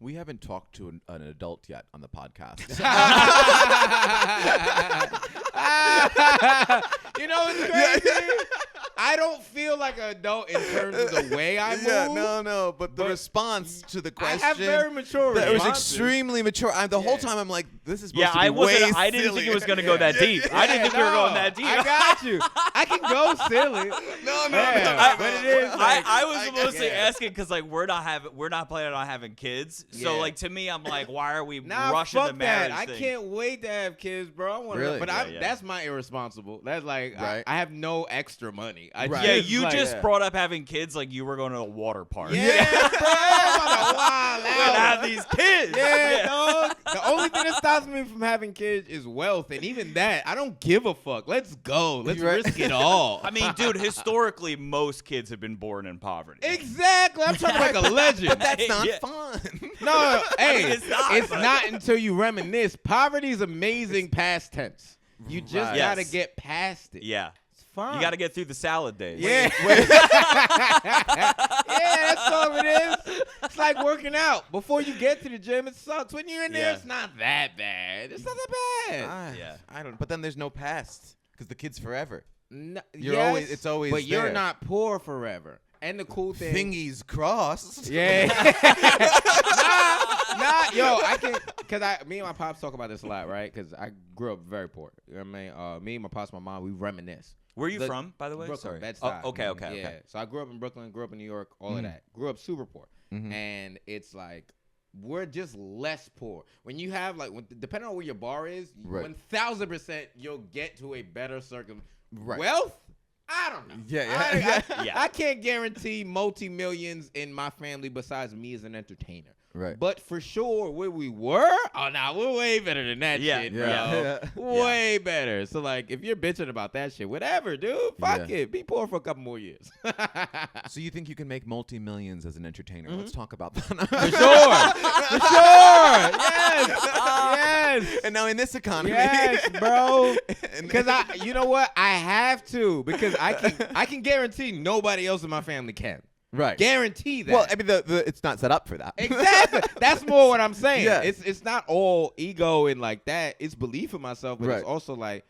We haven't talked to an adult yet on the podcast. You know what's crazy? I don't feel like an adult in terms of the way I move. Yeah, no, but the response to the question. I have very mature It was responses. extremely mature. The whole time I'm like, this is supposed to be I wasn't. way I didn't think it was going to go that deep. Yeah, I didn't think we were going that deep. I got you. I can go silly. No. But it is. I was mostly asking because like we're not planning on having kids. So Yeah. like to me, I'm like, why are we Nah, rushing fuck the marriage that. I thing? can't wait to have kids, bro. I wanna, Really? But Yeah. that's my irresponsible. That's like Right. I have no extra money. I Right. Yeah, just, you like, just brought up having kids like you were going to a water park. Yeah, bro. I'm about to wild We're gonna out. have these kids. Yeah, dog. The only thing that stops me from having kids is wealth, and even that, I don't give a fuck. Let's go. Let's Right. risk it all. I mean, dude, historically, most kids have been born in poverty. Exactly. I'm talking like a legend. But that's not Yeah. fun. No, hey, mean, it's not, it's but- not until you reminisce. Poverty is amazing past tense. You just Right. gotta Yes. get past it. Yeah. It's fine. You got to get through the salad days. Yeah. Yeah, that's all it is. It's like working out. Before you get to the gym, it sucks. When you're in there, Yeah. it's not that bad. It's not that bad. Yeah. I don't. But then there's no past because the kid's forever. No, You're always- it's always But you're there. not poor forever. And the cool thing. Thingies crossed. Yeah. Yo, I can, cause me and my pops talk about this a lot, right? Cause I grew up very poor. You know what I mean? Me and my pops, my mom, we reminisce. Where are you from, by the way? Brooklyn, Sorry. Bed-Stuy. Oh, okay. Yeah. So I grew up in Brooklyn, grew up in New York, all of that. Grew up super poor, and it's like we're just less poor. When you have like, depending on where your bar is, Right. 1000% you'll get to a better Right. wealth. I don't know. Yeah. I can't guarantee multi-millions in my family besides me as an entertainer. Right. But for sure, where we were, we're way better than that Yeah, shit, bro. yeah. Way better. So, like, if you're bitching about that shit, whatever, dude. Fuck it. Be poor for a couple more years. So you think you can make multi-millions as an entertainer? Let's talk about that. For sure. Yes. And now in this economy. Yes, bro. Because you know what? I have to, because I can guarantee nobody else in my family can. Right. Guarantee that. Well, I mean, it's not set up for that. Exactly. That's more what I'm saying. Yeah. It's not all ego and like that. It's belief in myself, but Right. it's also like,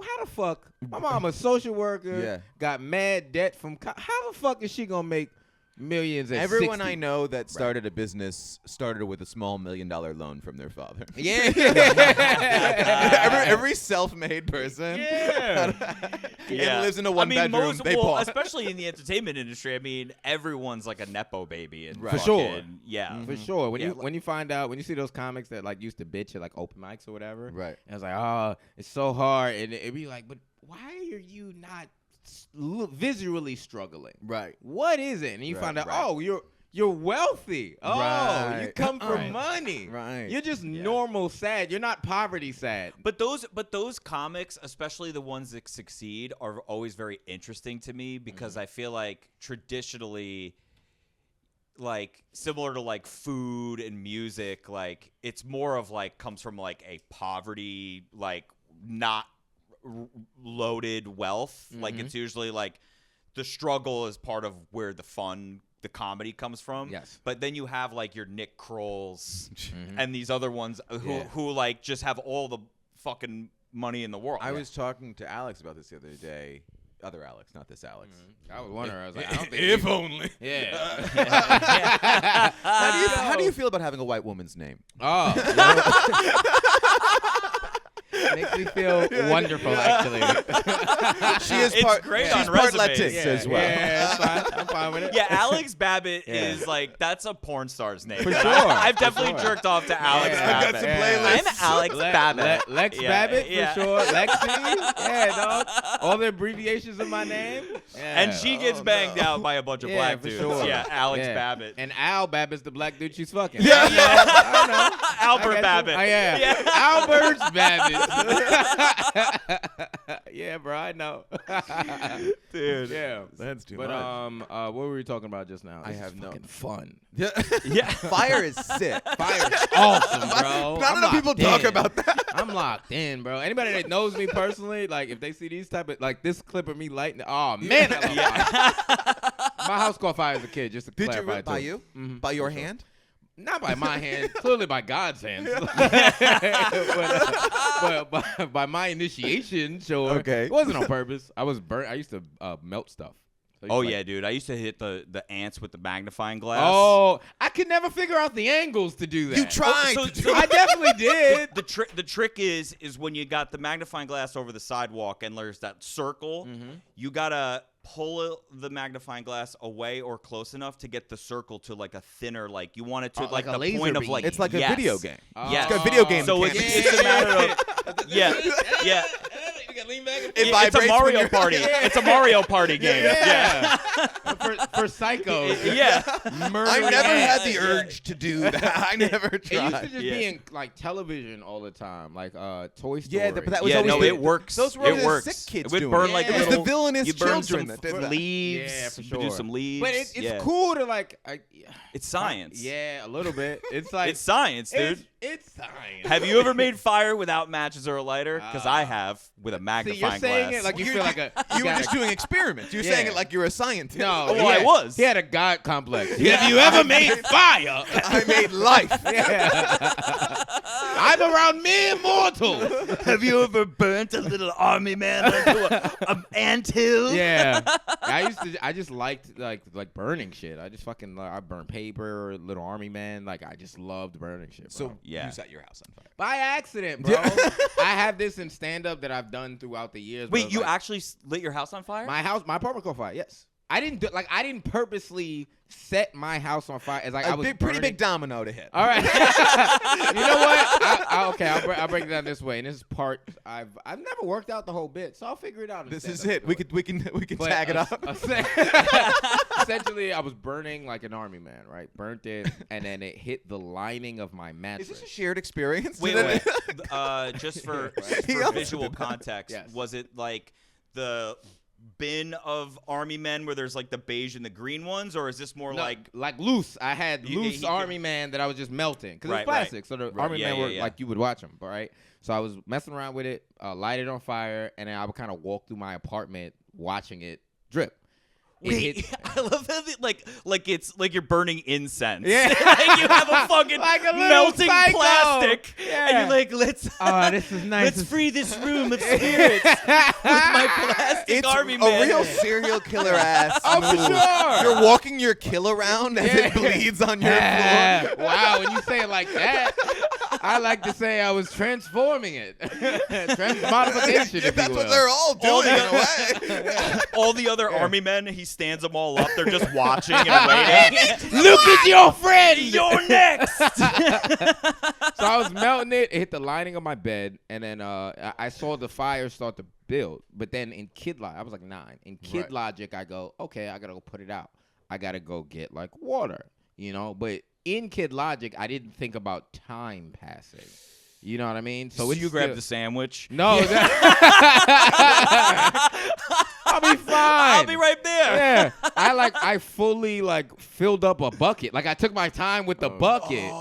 how the fuck? My mom a social worker. Yeah. Got mad debt from. How the fuck is she gonna make millions at Everyone 60? I know that started a business started with a small $1 million loan from their father. Yeah. every self-made person. Yeah. And lives in a one-bedroom. They bought. especially in the entertainment industry. I mean, everyone's like a nepo baby, and Right. For sure. fucking- Yeah. For sure. When Yeah. you find out, when you see those comics that like used to bitch at like open mics or whatever, Right. and it's like, oh, it's so hard, and it'd be like, but why are you not visually struggling? Right. What is it? And you Right, find out, right. oh, you're wealthy. Oh, you Right. come from Right. money. Right. You're just normal sad. You're not poverty sad. But those comics, especially the ones that succeed, are always very interesting to me because I feel like traditionally, like similar to like food and music, like it's more of like comes from like a poverty, like not loaded wealth. Like it's usually like the struggle is part of where the comedy comes from. Yes. But then you have like your Nick Krolls and these other ones who like just have all the fucking money in the world. I was talking to Alex about this the other day. Other Alex, not this Alex. I was wondering. I was like, I don't think If only. Yeah. How do you feel about having a white woman's name? Oh. Makes me feel wonderful, actually. She is It's part. great she's on part resumes. Latinx as well. Yeah, that's fine. I'm fine with it. Yeah, Alex Babbitt Yeah. is like that's a porn star's name. For And sure, I've for definitely sure. jerked off to Alex Yeah. I've Babbitt. got some Yeah. playlists. I'm Alex Babbitt. Lex Yeah, Babbitt, yeah. for sure. Lexi. Yeah, dog. All the abbreviations of my name. Yeah. And she gets banged out by a bunch of Yeah, black for dudes. sure. Yeah, Alex Yeah. Babbitt. And Al Babbitt's the black dude she's fucking. Yeah. I know. Albert Babbitt. Yeah. Albert's Babbitt. Yeah, bro, I know. Dude. Yeah. That's too But much. what were we talking about just now? I This have is no- fucking fun. Yeah. Fire is sick. Fire's awesome, bro. Not I'm enough people locked talk in. about that. I'm locked in, bro. Anybody that knows me personally, like if they see these type of like this clip of me lighting, oh man, I love fire. My house caught fire as a kid. Just to Did you clarify by too. you? Mhm. By your hand? Not by my hand, clearly by God's hands. but by my initiation, sure. Okay. It wasn't on purpose. I was burnt. I used to melt stuff. So Oh yeah, dude. I used to hit the ants with the magnifying glass. Oh, I could never figure out the angles to do that. You tried. so- to do so- I definitely did. The trick is when you got the magnifying glass over the sidewalk and there's that circle, you gotta pull the magnifying glass away or close enough to get the circle to like a thinner, like you want it to like like a the laser point of beam. like It's like a yes. video game. Yes. It's got video game So mechanics. it's a matter of yeah. You gotta lean back and It It's a vibrates when Mario you're- Party. It's a Mario Party game. Yeah. for psychos. Yeah. I never had the urge to do that. I never It used to tried. just be in like television all the time, like Toy Story. Yeah, but that was Yeah, always no, the- it works. Those were It always the works. sick kids It would doing burn it. like Yeah. a It was little. the villainous You burn children some that did that. leaves. Yeah, for You could do sure. some leaves. But it's yeah. cool to like. It's science. Yeah, a little bit. It's like It's science, dude. It's science. Have you ever made fire without matches or a lighter? Because I have with a See, magnifying you're saying glass. it like you You're- feel like a. You were gotta- just doing experiments. You're saying Yeah. it like you're a scientist. No, Well, I was. He had a god complex. Have you ever made fire? I made life. I'm around mere mortals. Have you ever burnt a little army man onto an anthill? Yeah, I just liked like burning shit. I just fucking I burned paper, little army man. Like I just loved burning shit. Bro. So Yeah. you set your house on fire. By accident, bro. I have this in stand up that I've done throughout the years. Wait, bro. you Like, actually lit your house on fire? my apartment caught fire. Yes, I didn't purposely set my house on fire. As like I A was big, pretty burning- big domino to hit. All right. You know what? I'll break it down this way. And this is part I've never worked out the whole bit, so I'll figure it out. in This is stand-up. it. We can But tag it up. Essentially, I was burning like an army man, right? Burnt it, and then it hit the lining of my mattress. Is this a shared experience? Wait, Did wait. it- Just for, He for also visual did that. context, Yes. was it like the bin of army men where there's like the beige and the green ones, or is this more No, like loose. I had You- loose he- army man that I was just melting because Right, it was right. plastic. So the Right, army yeah, man yeah, were yeah. like you would watch them, right? So I was messing around with it, light it on fire, and then I would kind of walk through my apartment watching it drip. It Wait, hit- I love how like it's like you're burning incense. Yeah. Like you have a fucking Like a little melting psycho. plastic, Yeah. and you're like, let's This is nice. let's free this room of spirits with my plastic It's army a man. real serial killer ass. Oh, for move. sure. You're walking your kill around as it bleeds on your floor. Wow, when you say it like that, I like to say I was transforming it. Transmodification, if That's you what will. they're all All doing the- in a way. All the other army men, he stands them all up. They're just watching and waiting. Look at your friend. You're next. So I was melting it. It hit the lining of my bed, and then I saw the fire start to build. But then in kid logic, I was like 9. In kid Right. logic, I go, okay, I gotta go put it out. I gotta go get like water, But in kid logic, I didn't think about time passing. You know what I mean? So it's you grab still- the sandwich. No. I'll be fine. I'll be right there. Yeah, I fully filled up a bucket. Like I took my time with the bucket.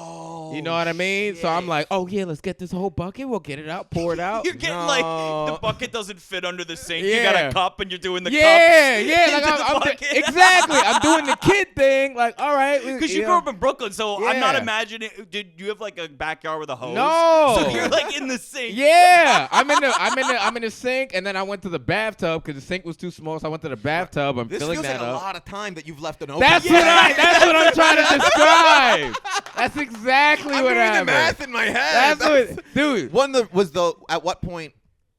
You know what I mean? So I'm like, oh yeah, let's get this whole bucket. We'll get it out, pour it out. You're getting like the bucket doesn't fit under the sink. You Yeah. got a cup and you're doing the yeah, cups. yeah. Like into the I'm bucket. exactly. I'm doing the kid thing. Like, all right, Because you know. grew up in Brooklyn, so I'm not Yeah. imagining. Did you have like a backyard with a hose? No. So you're like in the sink. Yeah, I'm in the sink, and then I went to the bathtub because the sink was too small. So I went to the bathtub. I'm This filling feels that like a up. lot of time that you've left it open. That's what I'm trying to describe. That's exactly I'm what doing the happened. math in my head. That's what, dude. At what point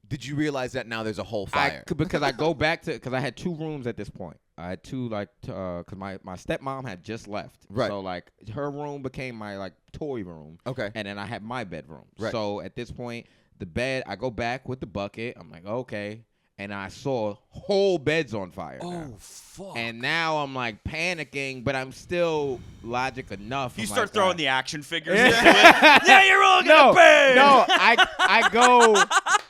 did you realize that now there's a whole fire? Because I go back to because I had 2 rooms at this point. I had 2 because my stepmom had just left. Right. So her room became my toy room. Okay. And then I had my bedroom. Right. So at this point, the bed, I go back with the bucket. I'm like, okay. And I saw whole beds on fire. now. fuck. And now I'm panicking, but I'm still logic enough. You I'm start like, throwing all right. the action figures into it. Yeah, you're all gonna burn. No,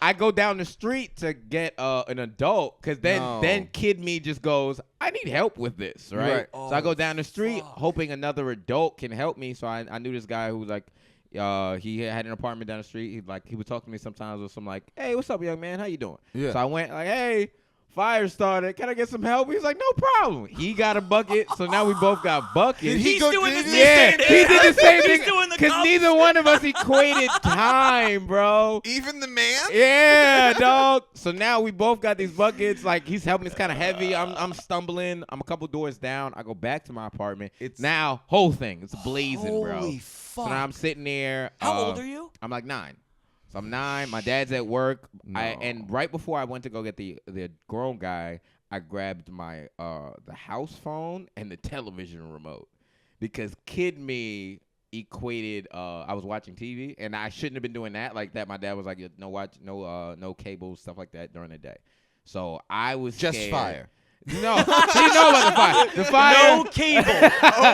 I go down the street to get an adult because then kid me just goes, I need help with this, right? Right. So I go down the street hoping another adult can help me. So I knew this guy who was he had an apartment down the street. He would talk to me sometimes with some hey, what's up, young man? How you doing? Yeah. So I went hey, Fire started. Can I get some help? He was like, no problem. He got a bucket, so now we both got buckets. He's doing the same Yeah, thing. he did the same thing He's doing the because cups. neither one of us equated time, bro. Even the man? Yeah, dog. So now we both got these buckets. Like he's helping. It's kind of heavy. I'm stumbling. I'm a couple doors down. I go back to my apartment. It's now whole thing. It's blazing, bro. Holy fuck. So now I'm sitting there. How old are you? I'm like 9. So I'm 9. My dad's at work. No. And right before I went to go get the grown guy, I grabbed my the house phone and the television remote because kid me equated I was watching TV and I shouldn't have been doing that like that. My dad was like, no cables, stuff like that during the day. So I was Just scared. fire. No, he know about the fire. The fire. No cable.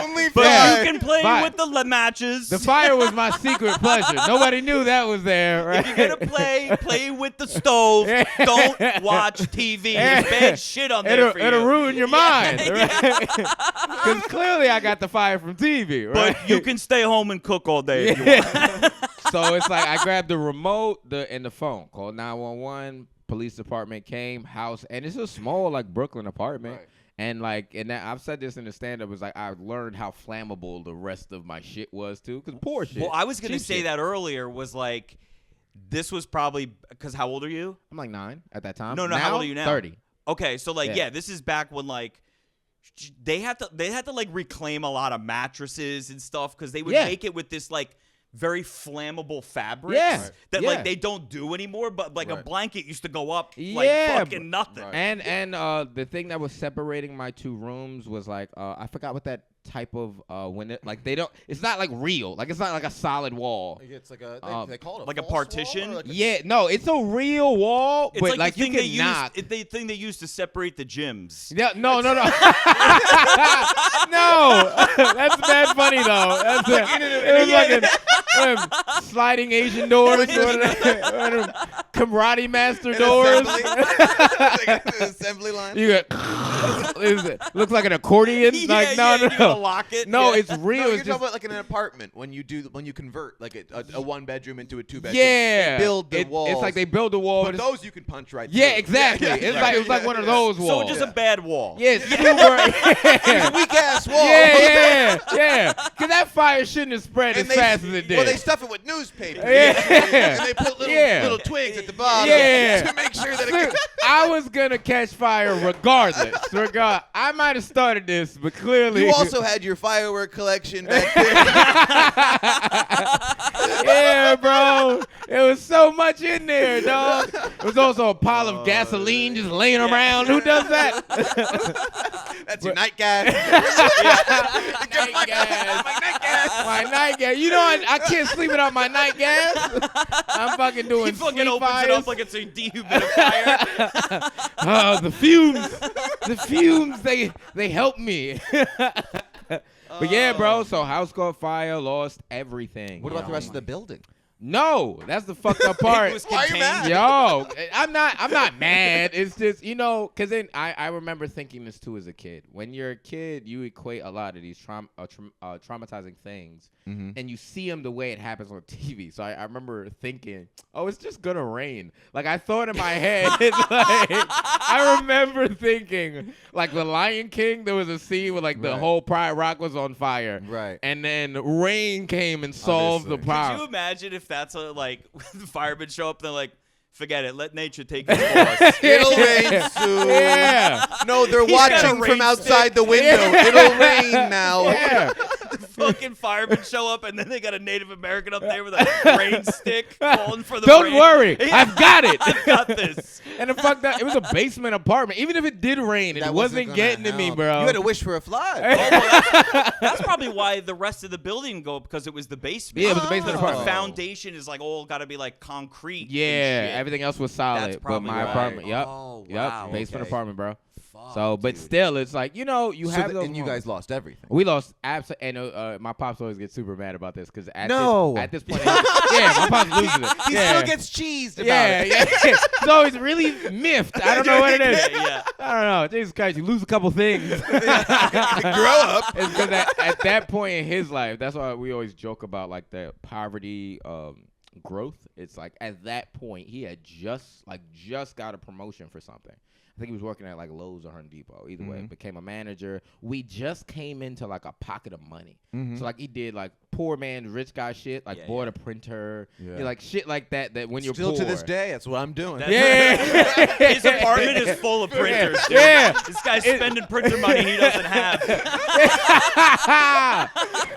Only But fire. you can play Fire. with the matches. The fire was my secret pleasure. Nobody knew that was there. Right? If you're gonna play with the stove. Yeah. Don't watch TV. There's bad shit on there for you. It'll ruin your mind. Yeah. Because clearly I got the fire from TV, right? But you can stay home and cook all day if you want. Yeah. So it's like I grabbed the remote and the phone, called 911. Police department came, house, and it's a small like Brooklyn apartment. Right. And like, I've said this in the stand-up, was like I learned how flammable the rest of my shit was too, because poor shit. Well, I was gonna cheap say shit. that earlier. Was like, this was probably because how old are you? I'm like 9 at that time. No, now, how old are you now? 30. Okay, so like, Yeah. yeah, this is back when like they had to like reclaim a lot of mattresses and stuff because they would Yeah. make it with this like very flammable fabrics Yeah. that Yeah. like they don't do anymore. But like a Right. blanket used to go up like Yeah, fucking nothing. Right. And the thing that was separating my 2 rooms was like I forgot what that type of when it like they don't. It's not like real. Like it's not like a solid wall. It's like a they call it like a false wall partition? or like a- Yeah, no, it's a real wall, It's but like, the you thing they can knock. used, the thing they used to separate the gyms. Yeah, no. No, that's bad funny though. That's it was like sliding Asian doors, one of them karate master doors. Like an assembly line. You got looks like an accordion. Like Yeah, no, yeah, you gotta no, lock it. no. Yeah. It's real. No, you're It's talking just about like in an apartment when you convert like a 1 bedroom into a 2 bedroom. yeah. They build the walls. It's like they build a wall. But it's- those you can punch right yeah, through. exactly. Yeah, It's yeah, like it was like yeah, one of yeah. those So walls. just a bad wall. Yeah, it's super. Yeah. Weak ass wall. Yeah. Because that fire shouldn't have spread as fast as it did. Well, they stuff it with newspaper. Yeah. And they put Yeah. little twigs at the bottom Yeah. to make sure that Look, it I was gonna catch fire regardless. I might have started this, but clearly You also had your firework collection back there. yeah, bro. It was so much in there, dog. It was also a pile of gasoline just laying around. Who does that? That's your night gas. Night gas. My night gas. You know, I can't sleep without my night gas. I'm fucking doing He fucking sleep opens fires. it up like it's a dehumidifier. Oh, the fumes. The fumes, they help me. But yeah, bro, so house caught fire, lost everything. What about the rest of the building? No, that's the fucked up part. It was Why are you contained. mad? Yo, I'm not mad. It's just, because then I remember thinking this too as a kid. When you're a kid, you equate a lot of these traumatizing things, and you see them the way it happens on TV. So I remember thinking, oh, it's just gonna rain. Like I thought in my head, it's like I remember thinking, like the Lion King, there was a scene where like the Right. whole Pride Rock was on fire, Right. and then rain came and solved the Obviously. Could problem. you imagine if that's like the firemen show up? They're like, forget it. Let nature take its course. It'll rain soon. Yeah. No, they're He's got a watching rain from outside stick. the window. Yeah. It'll rain now. Yeah. The fucking firemen show up, and then they got a Native American up there with a rain stick calling for the Don't rain. worry, Yeah. I've got it. I've got this. And the fuck that it was a basement apartment. Even if it did rain, it That wasn't wasn't getting gonna to me, help. bro. You had to wish for a flood. That's probably why the rest of the building go up because it was the basement. Yeah, it was the basement The apartment. foundation is like all got to be like concrete. and Yeah, shit. everything else was solid, That's but probably my right. apartment, yep, Oh, yep, wow, basement okay. apartment, bro. Fuck, So, but dude. still, it's like you have those. And you guys moments. lost everything. We lost absolutely, and my pops always get super mad about this because at No. this point, yeah, my pops loses it. He yeah. still gets cheesed about Yeah, it. yeah. So he's really miffed. I don't know what it is. Yeah. I don't know. Jesus Christ, you lose a couple things. Grow up. It's because at that point in his life, that's why we always joke about like the poverty growth. It's like at that point he had just got a promotion for something. I think he was working at like Lowe's or Home Depot. Either way, became a manager. We just came into like a pocket of money. So like he did like poor man, rich guy shit, like bought a printer, like shit like that. That when you're Still poor. to this day, that's what I'm doing. His apartment is full of printers. Dude. Yeah. This guy's spending printer money he doesn't have.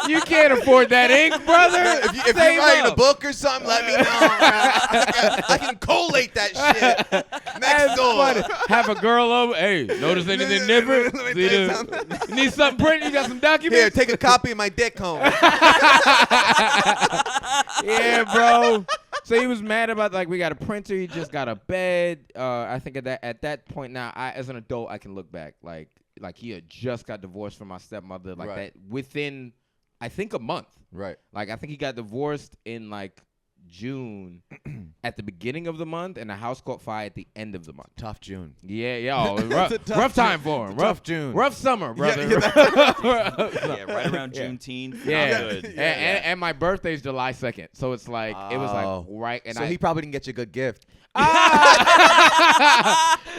You can't afford that ink, brother. If you're Save writing a up. book or something, let me know. I can collate that shit next That's door. funny. Have a girl over. Hey, notice anything different? Let me tell you something. You need something printed? You got some documents? Here, take a copy of my dick home. Yeah, bro. So he was mad about like we got a printer. He just got a bed. I think at that point now, as an adult, I can look back like he had just got divorced from my stepmother like that within I think a month. Right. Like I think he got divorced in like June at the beginning of the month, and the house caught fire at the end of the month. Tough June. Yeah, oh, it was rough, It's a tough rough time June. for him. It's a tough June. Rough summer, brother. Yeah, right around Juneteenth. Yeah. Not good. And my birthday's July 2nd, so it's like it was like right. And So he probably didn't get you a good gift.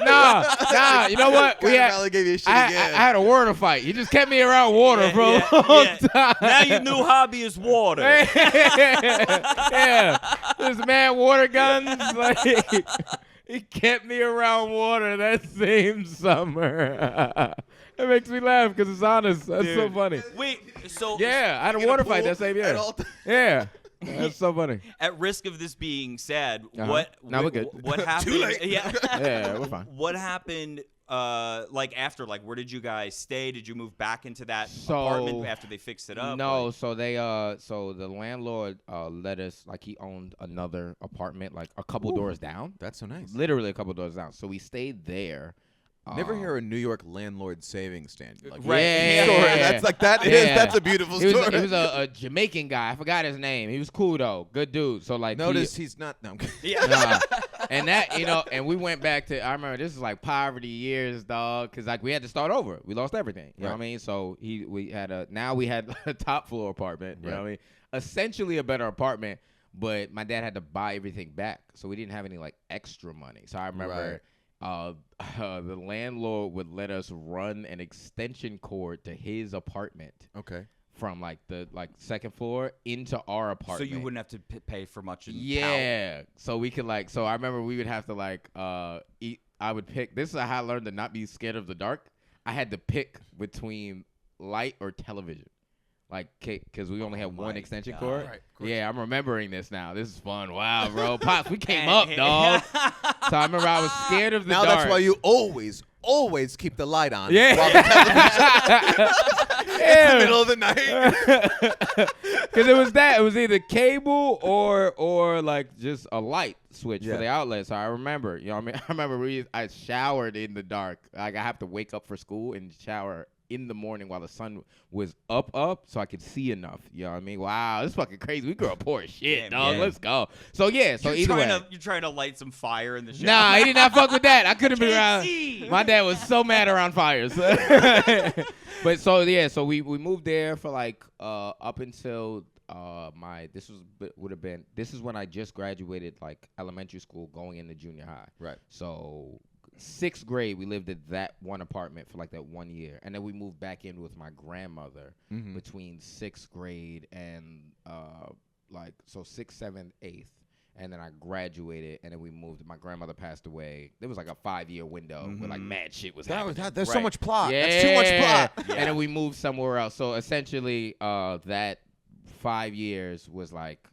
Nah. You know what? Probably gave you a shitty I gift. had a water fight. He just kept me around water for a long time. Now your new hobby is water. Yeah, this man water guns. Like he kept me around water that same summer. It makes me laugh because it's honest. That's so funny. Wait, so Yeah, I had a water fight that same year. Yeah, that's so funny. at risk of this being sad, Now we're good. What happened? Too late. Yeah, we're fine. What happened? Like after, like, where did you guys stay? Did you move back into that So- apartment after they fixed it up? No, Like- so they so the landlord let us, like, he owned another apartment like a couple doors down. That's so nice. Literally a couple doors down. So we stayed there. Never hear a New York landlord savings stand. Like, Right. Yeah, story. yeah. That's like that is. Yeah. That's a beautiful He story. was a Jamaican guy. I forgot his name. He was cool though. Good dude. So like Notice he's not. No, I'm kidding. Yeah. Nah. And that, and we went back to, I remember this is like poverty years, dog, because like we had to start over. We lost everything. You know what I mean? So we had a top floor apartment, you know what I mean? Essentially a better apartment, but my dad had to buy everything back. So we didn't have any like extra money. So I remember the landlord would let us run an extension cord to his apartment. Okay. From like the second floor into our So apartment. you wouldn't have to pay for much in power. Yeah. So we could so I remember we would have to eat. I would pick. This is how I learned to not be scared of the dark. I had to pick between light or television. Like, because we only had one extension cord. Right, Yeah, I'm remembering this now. This is fun. Wow, bro. Pops, we came up, dog. So I remember I was scared of the Now dark. that's why you always keep the light on. Yeah. While the television in the middle of the night. Because it was that. It was either cable or like just a light switch for the outlet. So I remember, you know what I mean? I remember I showered in the dark. Like I have to wake up for school and shower in the morning while the sun was up so I could see enough. You know what I mean? Wow, this is fucking crazy. We grew up poor as shit, Damn, dog. yeah. Let's go. So yeah, so either way. You're trying to light some fire in the shower. Nah, he did not fuck with that. I couldn't be around. see. My dad was so mad around fires. But so yeah, so we moved there for like up until this is when I just graduated like elementary school going into junior high. Right. So 6th grade we lived at that one apartment for like that 1 year, and then we moved back in with my grandmother between 6th grade and 6th, 7th, 8th. And then I graduated, and then we moved. My grandmother passed away. There was like a 5-year window where like mad shit was happening. There's so much plot. Yeah. That's too much plot. And then we moved somewhere else. So essentially, that 5 years was like,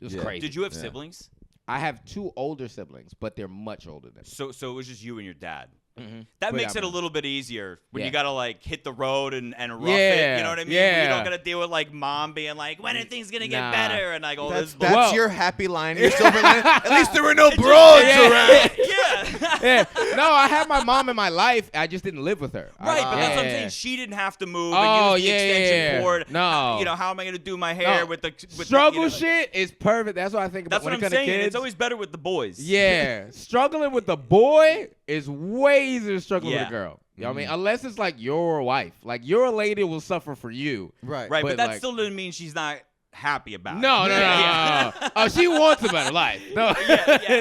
it was crazy. Did you have siblings? I have 2 older siblings, but they're much older than me. So it was just you and your dad. Mm-hmm. That makes it a little bit easier when you Yeah. gotta like hit the road and rough Yeah, it. You know what I mean? yeah. You don't gotta deal with like mom being like, when are things gonna get Nah. better and like all this. That's Well- your happy line. Your silver line. At least there were no broads around. Yeah. Yeah. No, I had my mom in my life. I just didn't live with her. Right, but that's what I'm Yeah. saying. She didn't have to move Oh, and use the yeah, extension yeah. cord. No. You know, how am I gonna do my hair No. with the Struggle shit is perfect. That's what I think about That's when what it I'm comes to saying. kids. It's always better with the boys. Yeah, struggling with the boy is way easier than struggling with Yeah. a girl. You know what I mean? Unless it's like your wife. Like your lady will suffer for you. Right. Right, but But, that like- still doesn't mean she's not happy about it. No. Oh, she wants a better life. No,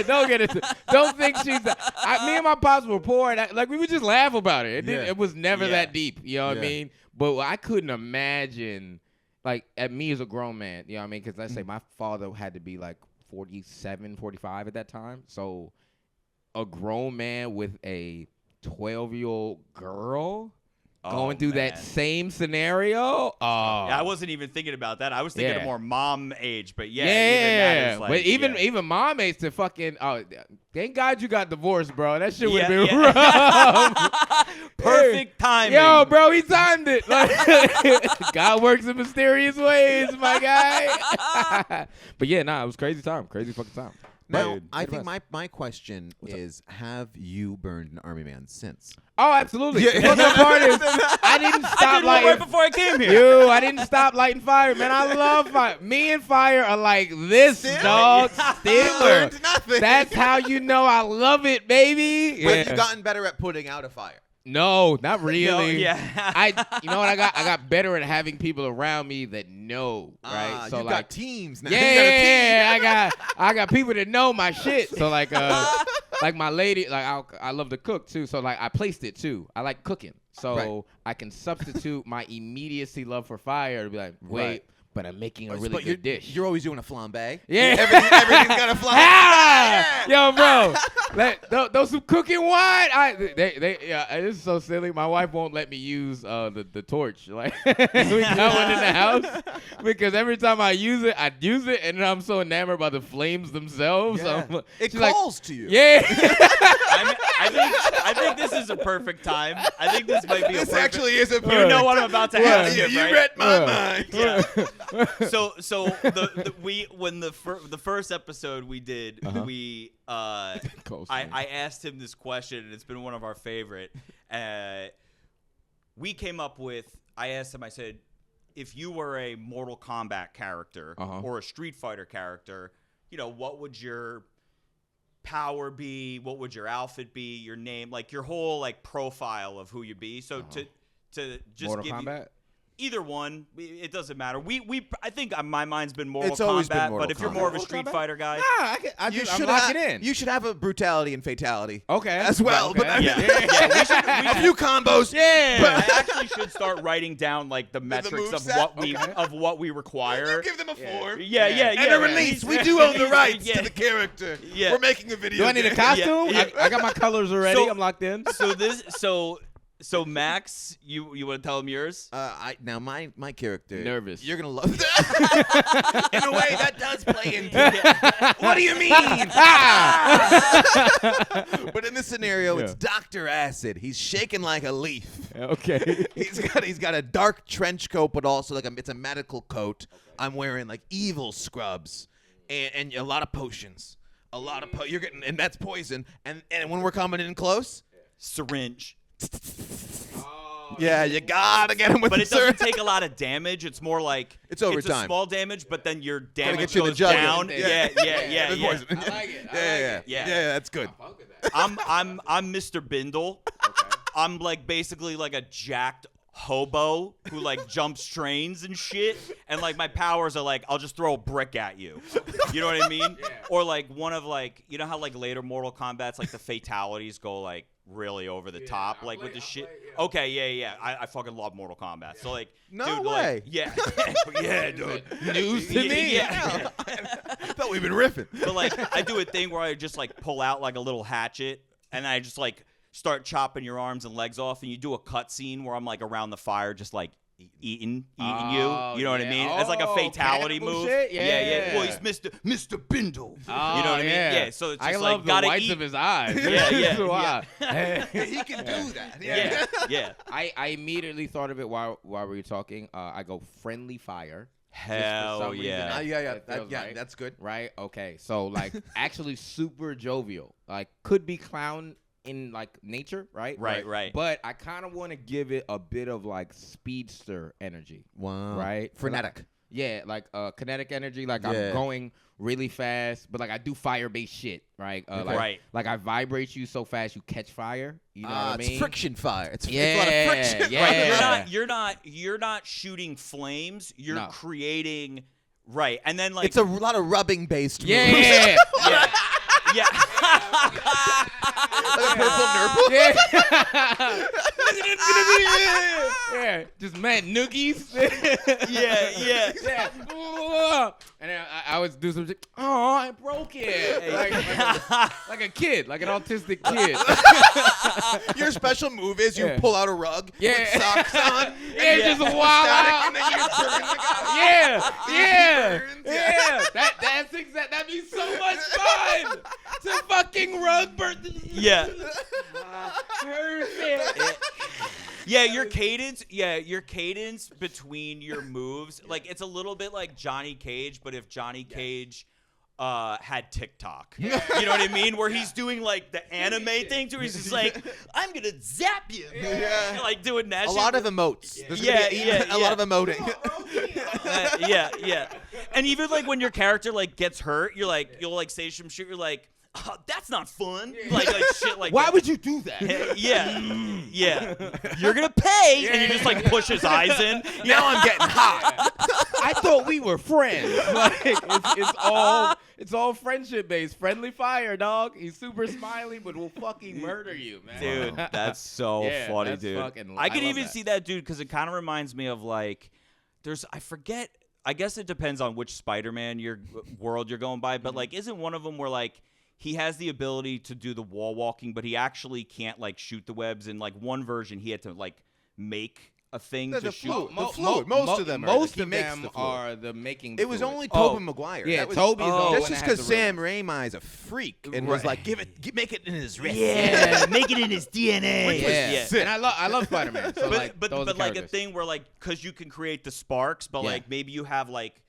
don't get it. Don't think she's. Me and my pops were poor, and we would just laugh about it. It was never that deep. You know what I mean? But I couldn't imagine, like, at me as a grown man. You know what I mean? Because let's say my father had to be like 47, 45 at that time. So a grown man with a 12-year-old girl. Going through that same scenario? Oh. Yeah, I wasn't even thinking about that. I was thinking of more mom age, but even yeah. that is like, but even mom age to fucking thank God you got divorced, bro. That shit would have been rough. Perfect timing. Yo, bro, he timed it. Like, God works in mysterious ways, my guy. But yeah, it was crazy time. Crazy fucking time. Now, Dude, I think my question is, have you burned an army man since? Oh, absolutely. The fucking part is, I didn't stop lighting. Right before I came here. I didn't stop lighting fire, man. I love fire. Me and fire are like this, dog. Still learned nothing. That's how you know I love it, baby. But you've gotten better at putting out a fire. No, not really. No, You know what I got? I got better at having people around me that know, right? So you got teams now. Yeah, I got people that know my shit. So like my lady, like I love to cook too. So like I placed it too. I like cooking, so I can substitute my immediacy love for fire to be like, wait. But I'm making a really good dish. You're always doing a flambe. Yeah. Everything's got a flambe. Yo, bro. Those some cooking wine. This is so silly. My wife won't let me use the torch. Like we got one in the house because every time I use it, and I'm so enamored by the flames themselves. Yeah. So It she's calls like, to you. Yeah. I think this is a perfect time. I think this might be This a perfect. actually is a You know what I'm about to ask you, You right? read my mind. Yeah. So when the first episode we did, I asked him this question, and it's been one of our favorite. We came up with. I asked him. I said, if you were a Mortal Kombat character or a Street Fighter character, what would your power be? What would your outfit be? Your name, like your whole profile of who you be. So to just Mortal give Kombat? you. Either one, it doesn't matter. I think my mind's been Mortal It's always been Kombat, Mortal but if you're Kombat. more of a Street Fighter guy, I'm locking in. You should have a brutality and fatality. Okay. As well. Okay. But I mean, we a few combos. I actually should start writing down the metrics of moveset? what we require. Give them a form. Yeah. And a release. We do own the rights to the character. Yeah. We're making a video. Do I need a costume? Yeah. I got my colors already. I'm locked in. So Max, you want to tell him yours? Now my character. Nervous. You're gonna love that. In a way, that does play into it. What do you mean? But in this scenario, it's Dr. Acid. He's shaking like a leaf. Okay. He's got a dark trench coat, but also it's a medical coat. I'm wearing evil scrubs and a lot of potions. You're getting, and that's poison. And when we're coming in close, Syringe. Yeah, you gotta get him with But the it doesn't syringe. take a lot of damage. It's more like It's over It's time. a small damage, but then your damage get you in the goes jugular. down. Yeah. Yeah. Poison. I like it. Yeah. Yeah, that's good. I'm Mr. Bindle. Okay. I'm basically a jacked hobo who jumps trains and shit, and my powers are I'll just throw a brick at you. You know what I mean? Yeah. Or one of you know how later Mortal Kombat's the fatalities go really over the top with the shit. Okay, yeah. I fucking love Mortal Kombat. So No dude, way. Yeah, dude. News to me. Yeah. I thought we've been riffing. But I do a thing where I just pull out a little hatchet, and I just start chopping your arms and legs off, and you do a cut scene where I'm around the fire just eating you. You know what I mean? It's a fatality cannibal move. shit? Yeah. Well, Yeah. he's Mr. Bindle. Oh, you know what I mean? yeah. Yeah. So it's just I love the gotta whites eat. of his eyes. Yeah. He can do that. Yeah. I immediately thought of it while we were talking. I go friendly fire. Hell some reason. yeah. Yeah, that's good. Right? Okay. So actually super jovial. Could be clown in nature, right? Right. But I kind of want to give it a bit of speedster energy. Wow. Right? Frenetic. Yeah, kinetic energy. I'm Yeah. going really fast, but I do fire-based shit, right? Right. I vibrate you so fast you catch fire. You know what I mean? It's friction fire. It's a lot Yeah, of friction. yeah. Right. You're not shooting flames. You're creating Right, and then like It's a lot of rubbing based. Yeah, moves. yeah, yeah, yeah. Like a purple nurple. yeah. Yeah, just mad noogies. Yeah, yeah. Yeah. And then I would do some shit. Oh, I broke it. Like a kid, like an autistic kid. Your special move is you Yeah. pull out a rug Yeah. with socks on. Yeah, just wild static, out. and then you burn the guy. Yeah, yeah, burns. yeah. That's exact. That'd be so much fun. To fucking rug burn. Yeah. Perfect. Yeah, your cadence between your moves, like it's a little bit like Johnny Cage, but if Johnny Cage had TikTok. You know what I mean? Where he's doing like the anime thing too. He's just like, I'm gonna zap you. Yeah. Like doing that A shit. lot of emotes. There's Yeah, gonna be yeah, a lot of emoting. Yeah. And even like when your character like gets hurt, you'll like say some shit. You're like, oh, that's not fun. Like shit like. Why that. would you do that? Yeah. You're gonna pay, and you just like push his eyes in. Now I'm getting hot. I thought we were friends. Like it's all friendship based. Friendly fire, dog. He's super smiley, but will fucking murder you, man. Dude, that's so Yeah, funny, that's dude. fucking- I can I love even that. see that, dude, because it kind of reminds me of like, I forget. I guess it depends on which Spider-Man world you're going by, but like, isn't one of them where like he has the ability to do the wall walking, but he actually can't like shoot the webs? In like one version, he had to like make a thing to shoot. fluid. Most of them are. Most He of makes them the fluid. are the making. It was fluid. only Oh. Tobey Maguire. Yeah, That was, Toby's the one That's that just has because the real- Sam Raimi is a freak and was like, make it in his wrist. Yeah, make it in his DNA. Yeah, sick. and I love Spider-Man. So like, but those are like a characters. thing where like, because you can create the sparks, but Yeah. like maybe you have like,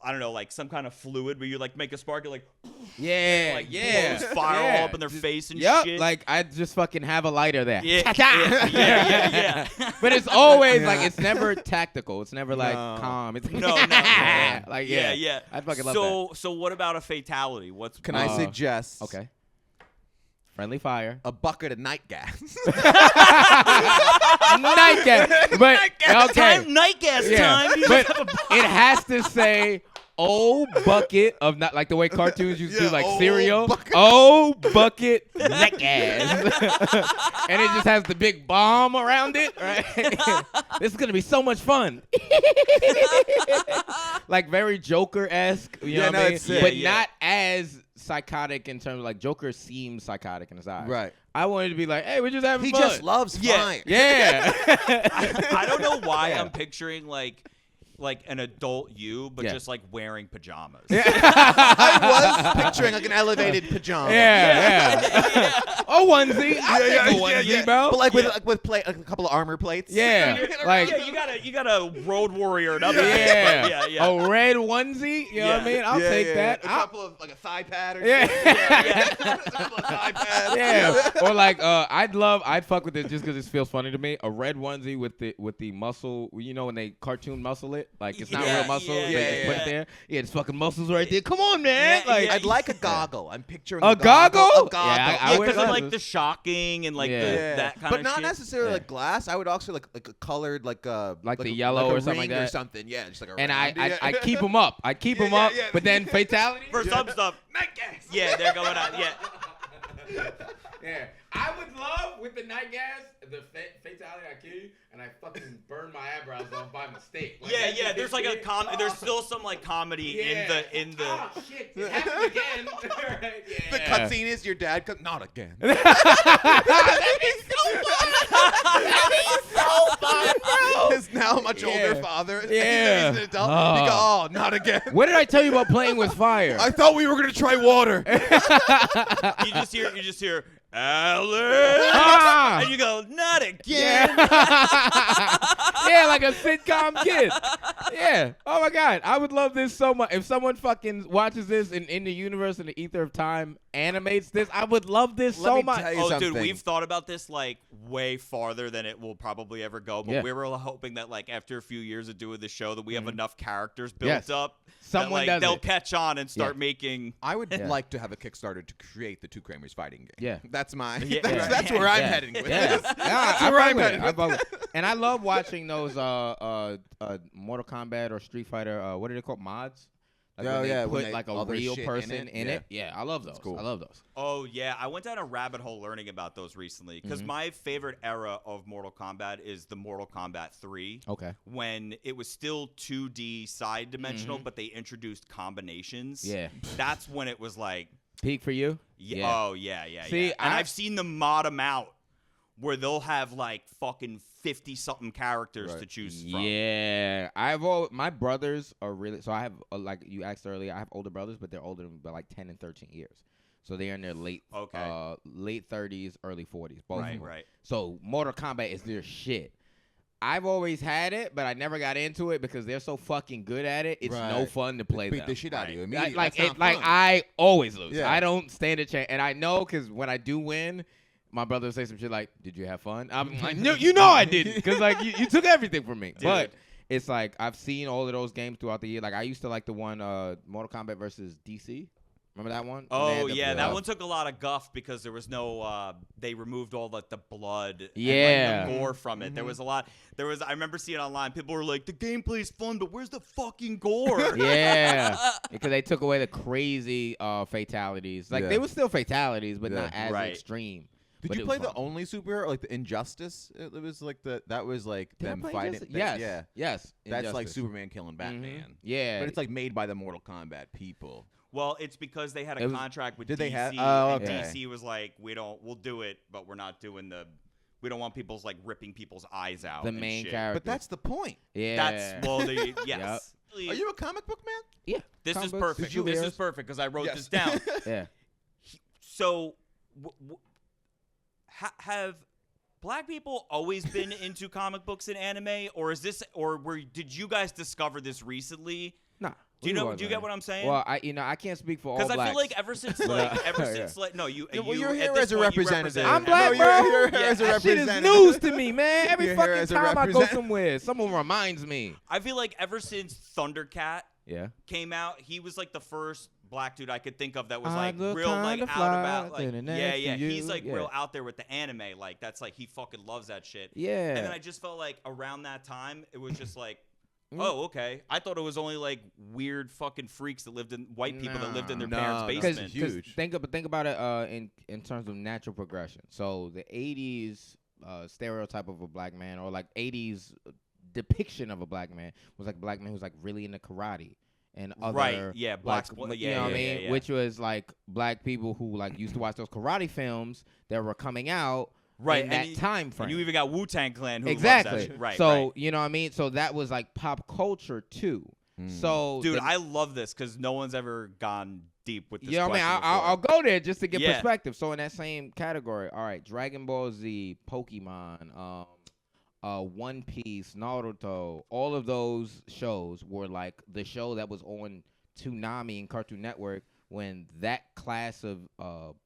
I don't know, like some kind of fluid where you like make a spark, you're like, Yeah, like yeah, blows fire yeah. all up in their face and Yep, shit. like I just fucking have a lighter there. yeah, Cha-cha. yeah. But it's always like it's never tactical. It's never like No. calm. It's No. like yeah. I fucking love So what about a fatality? What's Can I Uh, suggest? Okay. Friendly fire. A bucket of night gas. Night gas. But okay. Night gas Yeah. time. You But just have a it has to say oh bucket of not like the way cartoons used to do like oh cereal. bucket. Oh bucket night gas. And it just has the big bomb around it, right? This is gonna be so much fun. Like very Joker-esque, you know what I mean? it's sick. But Yeah. not as psychotic in terms of like Joker seems psychotic in his eyes. Right. I wanted to be like, hey, we're just having He fun. just loves Yeah. fire. Yeah. I don't know why Yeah. I'm picturing like an adult you, but Yeah. just like wearing pajamas. I was picturing like an elevated pajama. Yeah. A onesie. I'll take a onesie, bro. But like with a couple of armor plates. Yeah. Like, Yeah, you got a road warrior and other yeah. things, but yeah. A red onesie. You know what I mean? I'll take that. A couple of like a thigh pad or Yeah. a couple of thigh pads. Yeah. Or like, I'd fuck with it just because it feels funny to me. A red onesie with the muscle. You know when they cartoon muscle it, like it's not Yeah, real muscle. yeah, they yeah, just put yeah. it there. Yeah, it's fucking muscles right there. Come on, man. Yeah, Like, yeah. I'd like a goggle. I'm picturing A goggle? A goggle. Yeah, I Yeah, wear because of like glasses. the shocking and like Yeah. that kind but of not shit. necessarily Yeah. like glass. I would also like a colored like the yellow a or something ring like or that. something. Yeah, just like a and round. I keep them up. I keep them up. yeah. But then fatality. For some stuff. night gas. Yeah, they're going on. Yeah. Yeah, I would love with the night gas, the fatality I kill you, and I fucking burn my eyebrows off by mistake. Like, Yeah, that's yeah. just There's like a big- there's still some like comedy in the. Oh shit! It happened again. Right, yeah. The cutscene is your dad. Not again. That'd be so fun, bro. His now much older Yeah. father. Yeah. He's an adult. Oh. He go, oh, not again. What did I tell you about playing with fire? I thought we were gonna try water. You just hear Alex, Ah. and you go not again. Yeah. Yeah, like a sitcom kid. Yeah. Oh my God. I would love this so much. If someone fucking watches this in the universe in the ether of time animates this, I would love this Let so me much. tell you Oh, something. dude, we've thought about this like way farther than it will probably ever go. But Yeah. we were hoping that like after a few years of doing the show, that we have enough characters built Yes. up. Someone that, like, does they'll it. catch on and start Yeah. making. I would Yeah. like to have a Kickstarter to create the two Kramers fighting game. Yeah. That's my. Yeah. That's where I'm Yeah. heading with Yeah. this. Yeah, That's I where fuck I'm with heading. it. I fuck with it. And I love watching those Mortal Kombat or Street Fighter. What are they called? Mods. Like Oh, when they yeah, when put they- like a other real shit in person it. in Yeah. it. Yeah, I love those. cool. I love those. Oh yeah, I went down a rabbit hole learning about those recently because my favorite era of Mortal Kombat is the Mortal Kombat 3. Okay. When it was still 2D side dimensional, but they introduced combinations. Yeah. That's when it was like, Peak for you? oh yeah. See, And I've seen them mod them out where they'll have like fucking 50-something characters to choose from. Yeah, my brothers are really. So I have like you asked earlier. I have older brothers, but they're older than by like 10 and 13 years. So they're in their late 30s, early 40s. Both of them. Right. So Mortal Kombat is their shit. I've always had it, but I never got into it because they're so fucking good at it. It's no Right. fun to play Beat them. the shit out of you. Right. Immediately. Like That's it, not like fun. I always lose. Yeah. I don't stand a chance, and I know because when I do win, my brother will say some shit like, "Did you have fun?" I'm like, "No, you know I didn't," because like you took everything from me. Dude. But it's like I've seen all of those games throughout the year. Like I used to like the one Mortal Kombat versus DC. Remember that one? When they Oh had the yeah, that blood? one took a lot of guff because there was no. They removed all the blood, and, Yeah. like, the gore from it. There was a lot. I remember seeing online. People were like, "The gameplay's fun, but where's the fucking gore?" Yeah, because they took away the crazy fatalities. Like Yeah. they were still fatalities, but Yeah. not as Right. extreme. Did But you it play was the fun. only superhero, like the Injustice? It was like that was like Did I them play fighting. Injustice? Yes. Yeah. Yes. That's like Injustice. Superman killing Batman. Yeah. But it's like made by the Mortal Kombat people. Well, it's because they had It a was- contract with Did DC. they have- oh, and okay. DC was like, we'll do it, but we're not doing we don't want people's like ripping people's eyes out. the and main shit. character. But that's the point. yeah. That's yes. Are you a comic book man? yeah. This Comic is books, perfect. This superheroes. is perfect because I wrote Yes. this down. Yeah. So, have Black people always been into comic books and anime, or did you guys discover this recently? Nah. Do you get what I'm saying? Well, I can't speak for all Because blacks. I feel like ever since no, you. Yeah, well, you you're at here this as a point, you representative. represent I'm black, No, bro. you're here as a that shit is representative. news to me, man. Every You're here fucking as a time I go represent- somewhere, someone reminds me. I feel like ever since Thundercat Yeah. came out, he was like the first black dude I could think of that was I like look real like kinda out fly about like sitting next yeah. to you. He's like Yeah. real out there with the anime. Like that's like he fucking loves that shit. Yeah. And then I just felt like around that time it was just like, oh, okay. I thought it was only like weird fucking freaks that lived in white people that lived in their parents' no. basement. Huge. Think about it in terms of natural progression. So the 80s stereotype of a black man, or like 80s depiction of a black man, was like a black man who's like really into karate and other Right, yeah, black like, sport- you yeah, know what I yeah, mean? yeah. Which was like black people who like used to watch those karate films that were coming out Right, in and that you- time frame. And you even got Wu-Tang Clan who loves Exactly. that shit. Right. So right. you know what I mean? So that was like pop culture too. So Dude, the- I love this because no one's ever gone deep with this. you know what I mean? question I'll before. go there just to get Yeah. perspective. So in that same category, all right, Dragon Ball Z, Pokemon, One Piece, Naruto, all of those shows were like the show that was on Toonami and Cartoon Network when that class of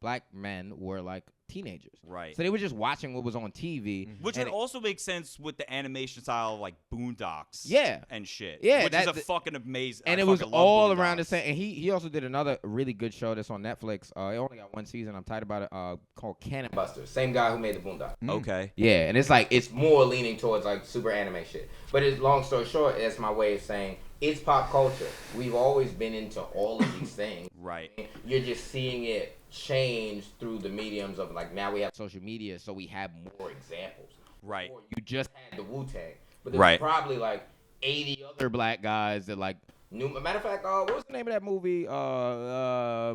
black men were like teenagers. Right. So they were just watching what was on TV. Which and would also make sense with the animation style of like Boondocks. Yeah. And shit. Yeah, Which is that- a fucking amazing. And I it was fucking love all around the Boondocks. same. And he also did another really good show that's on Netflix. It only got one season. I'm tight about it. Called Cannon Busters. Same guy who made the Boondocks. Okay. Yeah, and it's like it's more leaning towards like super anime shit. But it's long story short, that's my way of saying it's pop culture. We've always been into all of these things. Right. You're just seeing it change through the mediums of like now we have social media, so we have more examples. Right. Before, you just had the Wu-Tang, but there's Right. probably like 80 other black guys that like knew. Matter of fact, what was the name of that movie?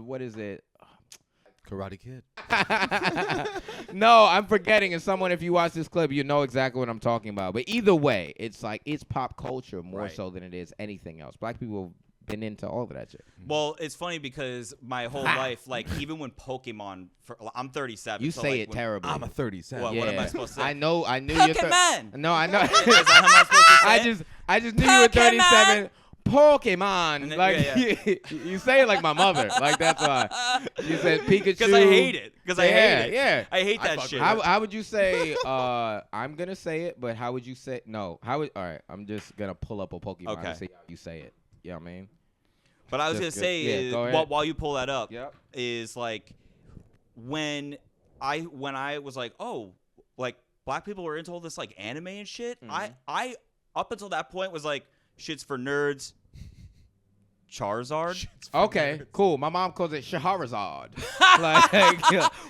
What is it? Karate Kid. No, I'm forgetting. And someone, if you watch this clip, you know exactly what I'm talking about. But either way, it's like it's pop culture more Right. so than it is anything else. Black people have been into all of that shit. Well, it's funny because my whole life, like even when Pokemon, I'm 37. You so, say like, it when- terribly. I'm a 37. What am I supposed to say? I know. I knew you're. Pokemon! No, I know. Is that how am I supposed to say I just knew you were 37. Pokemon. And then- Like yeah, you say it like my mother. Like that's why. You said Pikachu. Because I hate it. Because I hate it. Yeah. I hate that fuck shit. How would you say? I'm gonna say it, but how would you say? No. How would? All right. I'm just gonna pull up a Pokemon Okay. and see how you say it. You know what I mean? But I was Just gonna good. say Yeah, is go ahead. while you pull that up Yep. is like when I was like, oh, like black people were into all this like anime and shit. Mm-hmm. I up until that point was like shit's for nerds. Charizard. Okay, cool. My mom calls it Shahrazad. Like,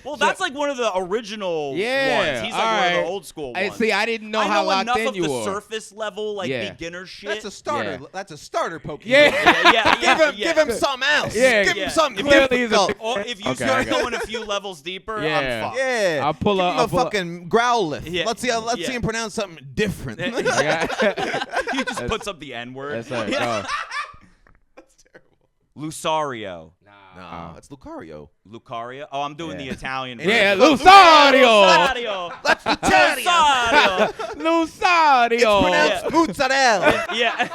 Well, that's like one of the original Yeah, ones. He's like one of alright. the old school ones. See, I didn't know I how know locked enough in of you the were. surface level, like Yeah. beginner shit. That's a starter. Yeah. That's a starter Pokemon. yeah. Give him something else. Yeah, Give yeah. him something Clearly he's a- difficult. Or if you Okay, start okay. going a few levels deeper, Yeah. I'm fucked. Yeah. I'll pull Give up- him I'll a pull up- fucking Growlithe. Yeah. Let's see Yeah. him pronounce something different. Yeah. He just puts up the N-word. That's right. Oh. Lucario. No, that's Lucario. Lucario? Oh, I'm doing the Italian Yeah, version. Lucario. Lucario. That's Lucario. Lucario. Lucario. Pronounced mozzarella. Yeah.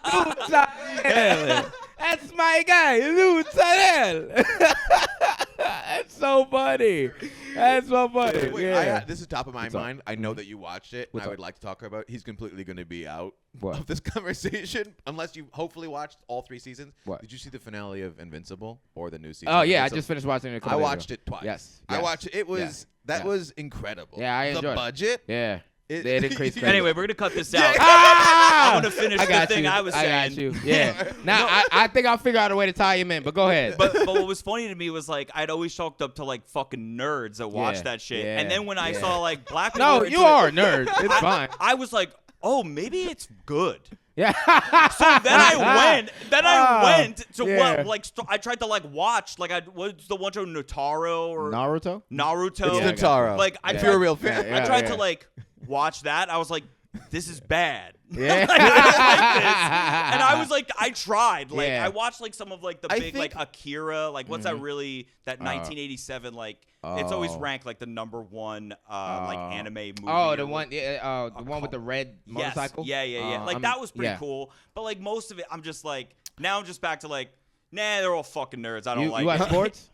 Lucario. That's my guy, Lucario. That's so funny. That's so funny. Wait, Yeah. this is top of my What's up? mind. I know that you watched it. What's I up? would like to talk about. He's completely going to be out What? of this conversation unless you hopefully watched all 3 seasons. What? Did you see the finale of Invincible or the new season? Oh of yeah, I Invincible? just finished watching it. A I couple days watched ago. it twice. Yes. I watched it. It was Yes. that Yes. was incredible. Yeah, I the enjoyed it. budget. Yeah. It- They didn't create Anyway, we're going to cut this out. Ah! I'm gonna finish I the got thing you. I was I got saying. you. Yeah. Now I think I'll figure out a way to tie him in. But go ahead. But what was funny to me was like I'd always chalked up to like fucking nerds that watch Yeah, that shit, yeah, and then when I yeah. saw like black people, no, were you into are a it, nerd. It's fine. I was like, oh, maybe it's good. Yeah. So then I went to Yeah. what like I tried to like watch like what's the one show Naruto or Naruto. Naruto. It's Notaro. Like I if tried, you're a real fan. Yeah, I tried yeah. to like watch that. I was like, this is bad. Yeah. Like, I don't like this. And I was like, I tried. Like Yeah. I watched like some of like the I big think- like Akira. Like what's that really that 1987 like it's always Oh. ranked like the #1 like anime movie. Oh, the or, one. Yeah. The one with the red Yes. motorcycle. Yeah. Like that was pretty cool. But like most of it, I'm just like now I'm just back to like, nah, they're all fucking nerds. I don't You like watch it. sports?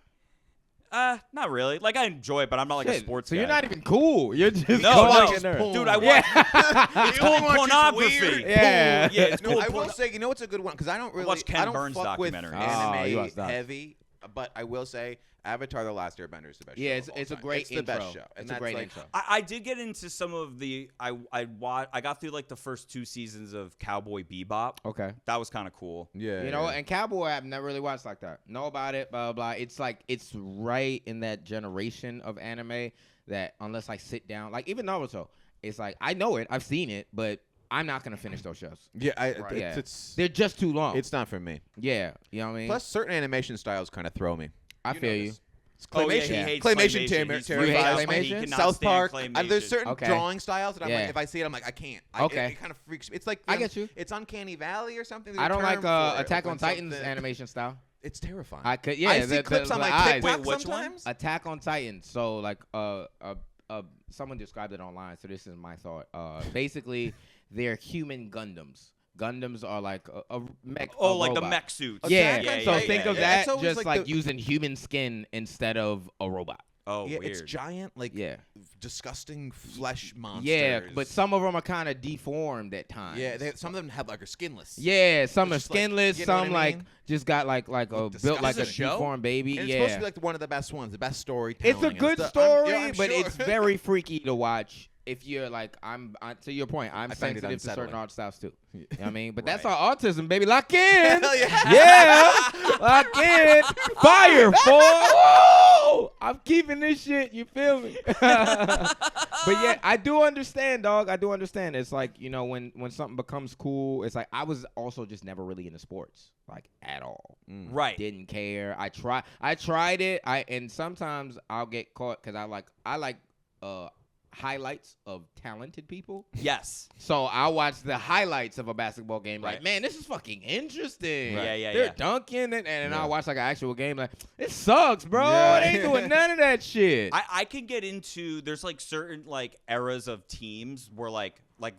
Not really. Like I enjoy it, but I'm not like a Shit, sports so guy. you're not even cool. You're just No, fucking no. nerd. Dude, I watch Yeah. it's called pornography. weird. Yeah. Yeah, it's No, called I will say, you know what's a good one? Because I don't really, watched Ken I don't Burns fuck with documentary. Oh, you watched anime that. heavy, but I will say Avatar: The Last Airbender is the best show. Yeah, of all it's a time. great It's the best intro. show. And It's a that's great like, intro. I did get into some of the I got through like the first 2 seasons of Cowboy Bebop. Okay. That was kind of cool. Yeah, You know, and Cowboy I've never really watched like that. Know about it, blah, blah, blah. It's like, it's right in that generation of anime that unless I sit down, like even Naruto, it's like, I know it, I've seen it, but I'm not going to finish those shows. yeah, Yeah. it's They're just too long. it's not for me. Yeah, you know what I mean? Plus, certain animation styles kind of throw me. I feel you. It's Oh, yeah, claymation. he hates Claymation He's terrifies. freaked hate out when claymation? he cannot South stand Park. claymation. There's certain Okay. drawing styles that I'm Yeah. like, if I see it, I'm like, I can't. Okay. It kind of freaks me. It's like I get you. It's Uncanny Valley or something. I don't like Attack Attack on Titan's animation style. It's terrifying. I could, yeah. I see clips on my eyes. TikTok Wait, which one? sometimes. Attack on Titan. So like someone described it online, so this is my thought. Basically they're human Gundams. Gundams are like a mech. Oh, a like the robot. mech suits. Yeah. yeah, So yeah, think yeah, of yeah. that It's always just like like the- using human skin instead of a robot. Oh, Yeah, weird. it's giant, like Yeah. disgusting flesh monsters. Yeah, but some of them are kind of deformed at times. yeah, some of them have like are skinless. Yeah, some are It's just like, skinless. you know what some I like mean? just got like a Look built like a disgusting. deformed baby. And it's Yeah, supposed to be like one of the best ones, the best storytelling. it's a and good stuff. story, I'm but sure. it's very freaky to watch. If you're like, to your point, I'm I find it sensitive to certain unsettling. art styles too. You know what I mean? But that's Right. our autism, baby. Lock in. Hell yeah. Yeah. Lock in. Fire, boy. I'm keeping this shit. You feel me? But yeah, I do understand, dog. I do understand. It's like, you know, when something becomes cool, it's like I was also just never really into sports, like at all. Right. Didn't care. I tried it. And sometimes I'll get caught because I like highlights of talented people. Yes. So I watch the highlights of a basketball game. Right. Like, man, this is fucking interesting. Right. Yeah, They're yeah. dunking, and I watch like an actual game. Like, it sucks, bro. Yeah. They ain't doing none of that shit. I can get into there's like certain like eras of teams where like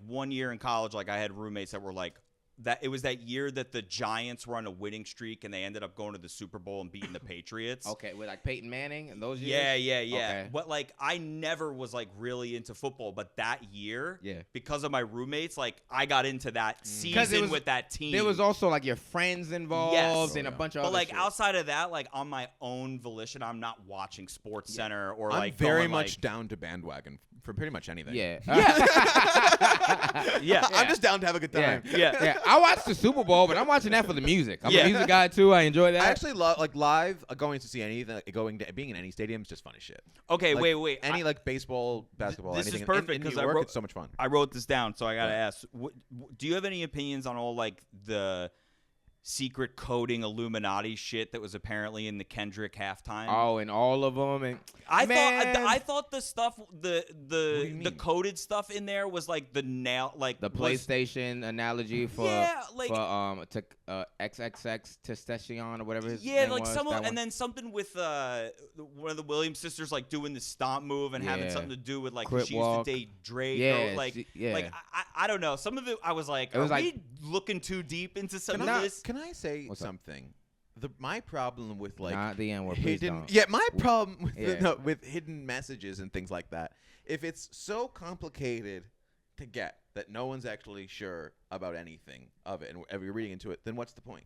1 year in college, like I had roommates that were like that it was that year that the Giants were on a winning streak and they ended up going to the Super Bowl and beating the Patriots. Okay, with like Peyton Manning and those years. Yeah. Okay. But like I never was like really into football, but that year, Yeah. because of my roommates, like I got into that 'Cause season it was- with that team. There was also like your friends involved Yes. and a bunch of but other like shit. outside of that, like on my own volition, I'm not watching Sports Center or I'm like very going, much like, down to bandwagon for pretty much anything. Yeah. yeah. I'm just down to have a good time. Yeah. Yeah, I watched the Super Bowl, but I'm watching that for the music. I'm Yeah. a music guy too. I enjoy that. I actually love like live going to see anything, being in any stadium is just fun as shit. Okay, Like, wait. Any like baseball, basketball, this is anything perfect in 'cause New I York, wrote- it's so much fun. I wrote this down, so I gotta Yeah. ask: do you have any opinions on all like the secret coding Illuminati shit that was apparently in the Kendrick halftime? Oh, and all of them, and I man, thought the stuff the coded stuff in there was like the nail like the was- PlayStation analogy for XXX Testacion or whatever his yeah, name like was, some that of, one. and then something with one of the Williams sisters like doing the stomp move and having Yeah. something to do with like Crip she used walk. to date Drake. Yeah, or, like yeah. like I don't know. Some of it I was like, It was are like- we looking too deep into some Can of I, this? can I say What's up? something? My problem with like Not the N-word, please hidden, don't. yeah, my problem with Yeah. with hidden messages and things like that. If it's so complicated to get that no one's actually sure about anything of it, and if you're reading into it, then what's the point?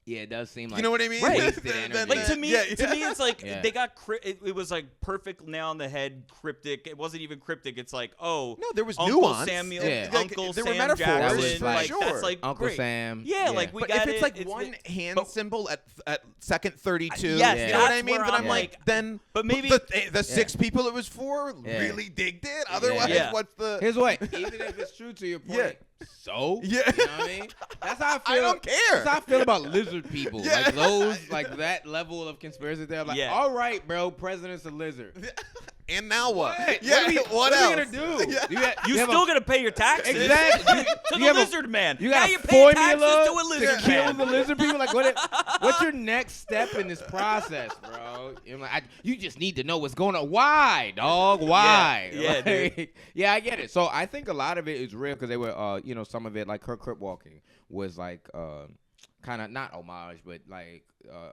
Yeah, it does seem like You know what I mean? wasted Then- energy. Like to me, Yeah, to me, it's like Yeah. they got it was like perfect nail on the head, cryptic. It wasn't even cryptic. It's like, oh, No, there was Uncle nuance. Samuel, Yeah. Like, Uncle there were Sam metaphors, Jackson, for like sure. that's like Uncle great. Sam. Yeah, like we But got if it's it. like one hand but- symbol at second 32, Yes, you know what that's I mean? where Then I'm I'm like- like, then but maybe- the six people it was for Yeah. really digged it. Otherwise, Yeah. what's the? Here's what. Even if it's true to your point, Yeah. so Yeah. you know what I mean? That's how I feel. I don't care. That's how I feel about lizard people. Yeah. Like those, like that level of conspiracy. They're like, Yeah. all right, bro, president's a lizard. And now what? What? Yeah, what else? are we gonna do? Yeah. You have still a- gonna pay your taxes. Exactly. to You the have a- lizard man. You now got you a pay taxes formula to a lizard to kill man. the lizard people. Like, what's your next step in this process, bro? I'm like, you just need to know what's going on. Why, dog? Why? Yeah, dude. Like, yeah, I get it. So I think a lot of it is real because they were, some of it, like her crip walking, was like kind of not homage, but like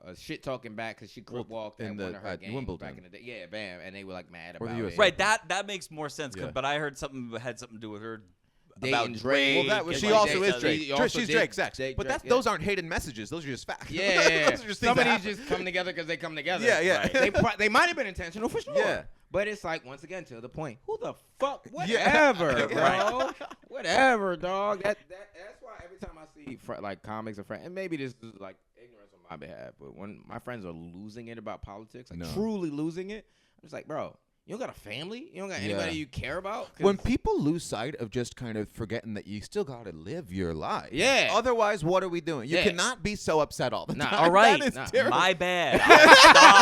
a shit talking back because she crip walked in at the- one of her at games Wimbledon. back in the day. Yeah, bam, and they were like mad Or the about US it. Right, that makes more sense. Yeah. But I heard something that had something to do with her Dating about Drake. Drake. Well, that was, and, she like, also they- is Drake. She also She's did Drake's ex. date But Drake, yeah. those aren't hidden messages. Those are just facts. Yeah, Those are just things that somebody happen. just come together because they come together. Yeah, yeah. Right. They might have been intentional for sure. Yeah. But it's like, once again, to the point. Who the fuck? Yeah. Whatever, bro. Right. Whatever, dog. That's why every time I see like comics and friends, and maybe this is like ignorance on my behalf, but when my friends are losing it about politics, like No. truly losing it, I'm just like, bro, you don't got a family? You don't got anybody Yeah. you care about? 'Cause- When people lose sight of just kind of forgetting that you still got to live your life. Yeah. Otherwise, what are we doing? You Yeah. cannot be so upset all the Nah. time. All right, That is Nah. terrible. my bad.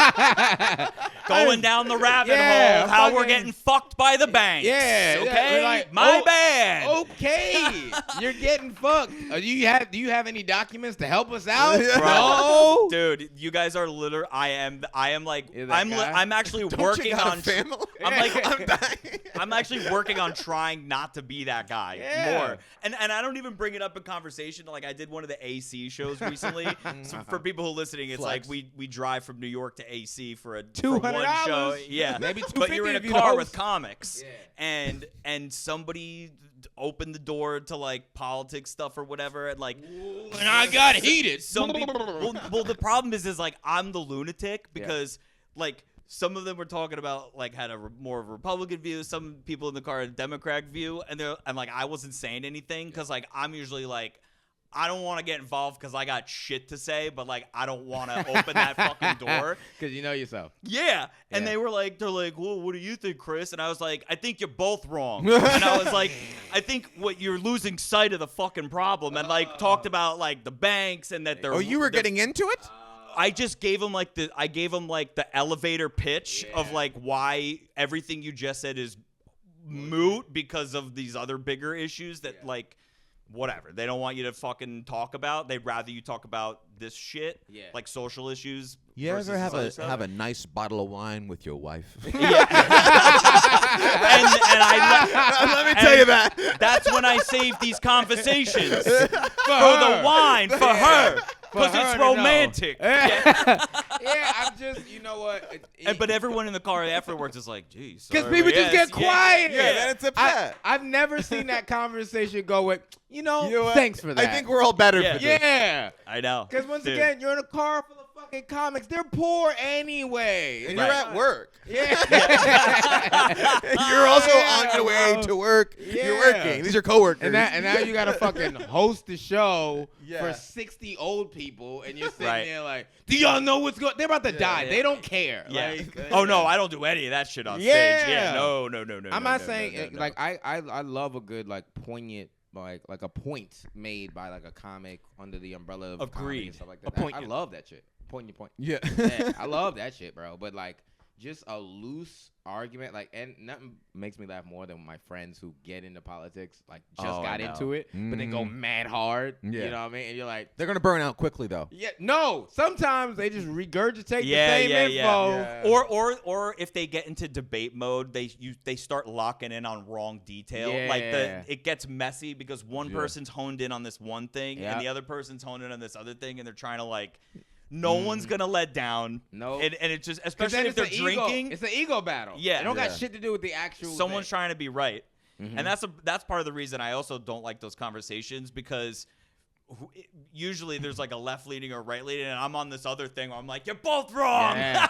Stop going down the rabbit Yeah, hole of how we're fucking- getting fucked by the banks. Yeah, okay, we're like, my oh, bad. Okay, you're getting fucked. Do you have any documents to help us out, Yeah. bro? Dude, you guys are literally. I am like. You're that guy? I'm actually Don't working you got on. a family? I'm like. I'm dying. I'm actually working on trying not to be that guy Yeah. more. And I don't even bring it up in conversation. Like I did one of the AC shows recently. So for people who are listening, it's Flex. like we drive from New York to AC for one $200. show. Yeah. Maybe But you're in $250 a if you car host. with comics. Yeah. And somebody opened the door to like politics stuff or whatever and like And I got heated. some people well the problem is like I'm the lunatic because like some of them were talking about like had more of a Republican view. Some people in the car had a Democrat view, and like I wasn't saying anything because like I'm usually like I don't want to get involved because I got shit to say, but like I don't want to open that fucking door. Because you know yourself. Yeah, and Yeah. they're like, well, what do you think, Chris? And I was like, I think you're both wrong. And I was like, I think what you're losing sight of the fucking problem, and like talked about like the banks and that they're. Oh, you were getting into it? I just gave him like the elevator pitch of like why everything you just said is moot because of these other bigger issues that like whatever they don't want you to fucking talk about. They'd rather you talk about this shit, like social issues. You versus ever this other stuff. have a nice bottle of wine with your wife? and Let me tell you that. That's when I save these conversations for her. the wine for her because her it's to know. romantic. Yeah, I'm just, you know what? But everyone in the car afterwards is like, geez. Because people just get quiet. Yeah, then it's upset. I've never seen that conversation go with, You know what? thanks for that. I think we're all better Yeah. for this. Yeah. I know. Because once Dude. again, you're in a car full of fucking fucking comics. They're poor anyway. And you're at work. Yeah. You're also on Yeah, your way bro. to work. Yeah. You're working. These are coworkers. And now you gotta fucking host the show Yeah. for 60 old people, and you're sitting Right. there like, do y'all know what's going? They're about to die. yeah. They don't care. Yeah. Like, Oh no, I don't do any of that shit on Yeah. stage. Yeah. No. I'm not saying no. like I love a good like poignant like a point made by like a comic under the umbrella of comedy Agreed. and stuff like A that. I poignant. love that shit. Poignant point. Yeah. Yeah, I love that shit, bro. But like just a loose argument, like, and nothing makes me laugh more than my friends who get into politics, like just Oh, I got know. into it, but then go mad hard. Yeah. You know what I mean? And you're like, They're gonna burn out quickly though. yeah, no. Sometimes they just regurgitate Yeah, the same yeah, info. yeah. Or if they get into debate mode, they start locking in on wrong detail. Like Yeah. it gets messy because one person's honed in on this one thing Yeah. and the other person's honed in on this other thing, and they're trying to like, no one's gonna let down. No. and it's just 'Cause especially then if they're it's an drinking. Ego. It's an ego battle. Yeah. It don't got Yeah. shit to do with the actual. Someone's thing. trying to be right, Mhm. and that's part of the reason I also don't like those conversations because usually there's like a left leaning or right leaning, and I'm on this other thing where I'm like, you're both wrong. Yeah.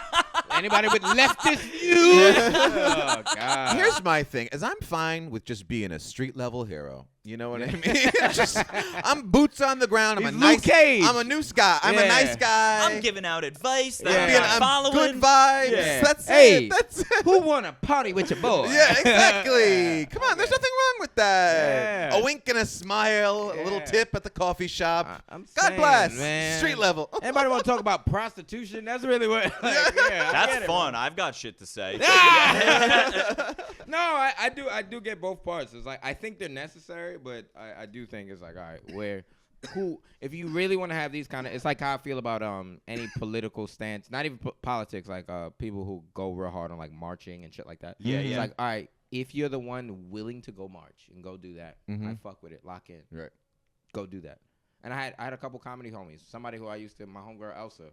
Anybody with leftist views? Oh God. Here's my thing: is I'm fine with just being a street level hero. You know what I mean? I'm boots on the ground. I'm He's a Luke nice. Cage. I'm a nice guy. I'm a Yeah. nice guy. I'm giving out advice that Yeah. I'm Being- not I'm following. good vibes. Yeah. That's Hey. it. That's it. Who want to party with your boy? Yeah, exactly. Come on, there's nothing wrong with that. Yeah. A wink and a smile, a little Yeah. tip at the coffee shop. I'm God saying, bless. man. Street level. Anybody want to talk about prostitution? That's really what. Like, yeah, I get That's it, fun. bro. I've got shit to say. No, I do get both parts. It's like I think they're necessary, but I do think it's like, all right, who if you really want to have these kind of, it's like how I feel about any political stance, not even politics, like people who go real hard on like marching and shit like that. Yeah, It's yeah. like, all right, if you're the one willing to go march and go do that, I fuck with it. Lock in. Right. Go do that. And I had a couple comedy homies. Somebody who I used to, my homegirl Elsa.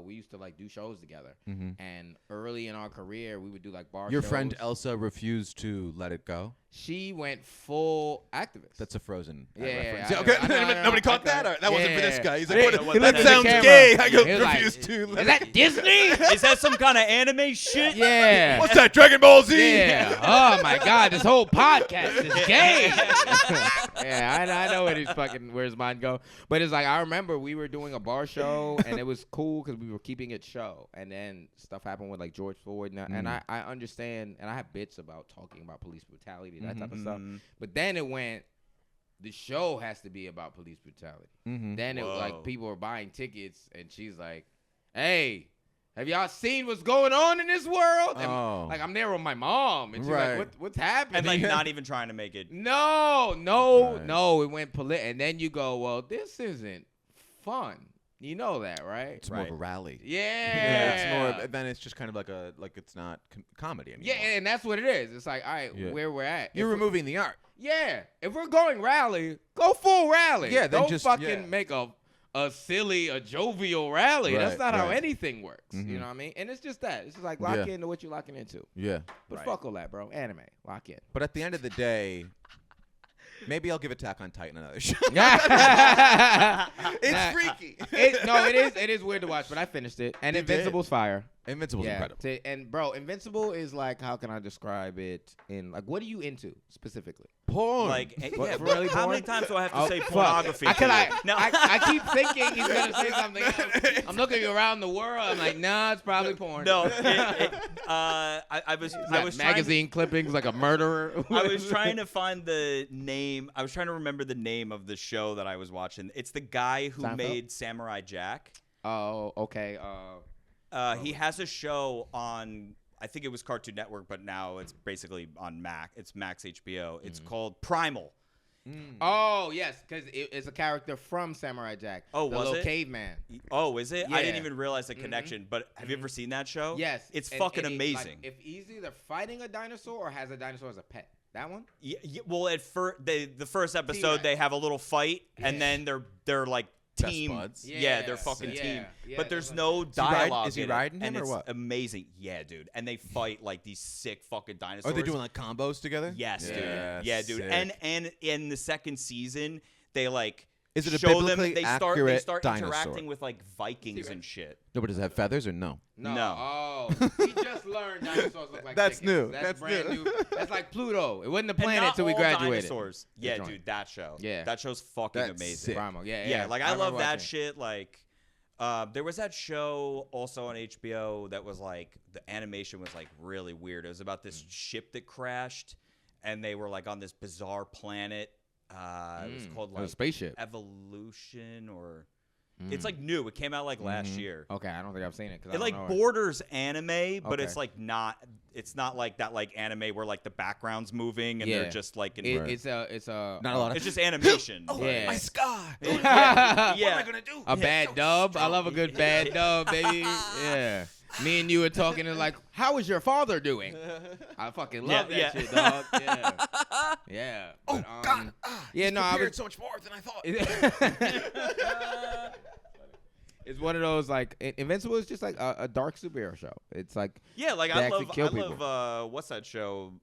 We used to like do shows together, and early in our career, we would do like bar Your shows. friend Elsa refused to let it go. She went full activist. That's a Frozen Yeah, reference. yeah, Okay, I know, nobody caught okay. that. Or that wasn't for this Yeah. guy. He's He like, looked what, at that the sounds camera. gay. I go, He was like, refused to. Is that Disney? Is that some kind of anime shit? Yeah. What's that, Dragon Ball Z? Yeah. Oh my God, this whole podcast is gay. Yeah, I know where his mind go. But it's like I remember we were doing a bar show and it was cool because we were keeping it show. And then stuff happened with like George Floyd, and I understand, and I have bits about talking about police brutality, that type of stuff. But then it went. The show has to be about police brutality. Then it was Whoa. like people were buying tickets, and she's like, "Hey, have y'all seen what's going on in this world?" And Oh. like I'm there with my mom, and she's Right. like, "What's happening?" And like not even trying to make it. No, it went and then you go, "Well, this isn't fun." You know that, right? It's more of a rally. Yeah. It's more. Then it's just kind of like it's not comedy anymore. Yeah, and that's what it is. It's like, all right, Yeah. where we're at. You're If we- removing the art. Yeah, if we're going rally, go full rally. Yeah, then don't just- fucking yeah. make a silly, a jovial rally. That's Right, not how right. anything works. You know what I mean? And it's just that. It's just like lock Yeah. into what you're locking into. Yeah. But Right. fuck all that, bro. Anime, lock in. But at the end of the day, maybe I'll give Attack on Titan another shot. It's Nah, freaky. It is weird to watch, but I finished it. And You Invincible's fire. Invincible's incredible. And bro, Invincible is like, how can I describe it in like, what are you into specifically? Porn. Like, What, yeah, really how many porn? times do I have to Oh, say fuck. pornography? I, to you? No. I keep thinking he's gonna say something else. I'm looking around the world. I'm like, nah, it's probably porn. No, I was trying, magazine clippings like a murderer. I was trying to find the name. I was trying to remember the name of the show that I was watching. It's the guy who Seinfeld? made Samurai Jack. Oh, okay. He has a show on, I think it was Cartoon Network, but now it's basically on Mac. It's Max HBO. It's called Primal. Oh yes, because it's a character from Samurai Jack. Oh, the was little it? caveman. Oh, is it? I didn't Yeah. even realize the connection. But have you ever seen that show? Yes, It's and- fucking and amazing. Like, if he's either fighting a dinosaur or has a dinosaur as a pet. That one? Yeah, well, at the first episode, T-Rex. they have a little fight, and Yeah. then they're like Best team. buds? Yeah, they're fucking Yeah, team. yeah, But there's that's no what dialogue. Is he in it, riding him and or it's what? amazing. Yeah, dude. And they fight like these sick fucking dinosaurs. Are they doing like combos together? Yes, dude. Yeah, Yeah, dude. sick. And in the second season, they like Is it a show them. biblically They start accurate interacting dinosaur? with like Vikings and shit. No, but does it have feathers or no? No. Oh, we just learned dinosaurs look like That's chickens. new. That's That's brand new. new. That's like Pluto. It wasn't a And planet not till we all graduated. Dinosaurs. Yeah, joint. dude, that show. Yeah. That show's fucking That's amazing. sick. Primal. Yeah, Yeah, like I love remember that watching it. shit. Like, there was that show also on HBO that was like the animation was like really weird. It was about this ship that crashed, and they were like on this bizarre planet. It was called It was like a spaceship. Evolution, or it's like new. It came out like last year. Okay, I don't think I've seen it. 'Cause I It don't like know it. borders anime, but Okay. it's like not. It's not like that like anime where like the background's moving and Yeah. they're just like in. It's a Not a lot of. It's just animation. Oh, Yeah. my sky. Yeah. What am Yeah. I gonna do? a bad dub. I love a good bad dub, baby. Yeah. Me and you were talking and like, how is your father doing? I fucking love Yeah, that yeah. shit, dog. Yeah. Yeah. Oh But, God! yeah, no, I prepared was. so much more than I thought. It's one of those like Invincible is just like a dark superhero show. It's like Yeah, like They I actually love. kill I people. love. What's that show?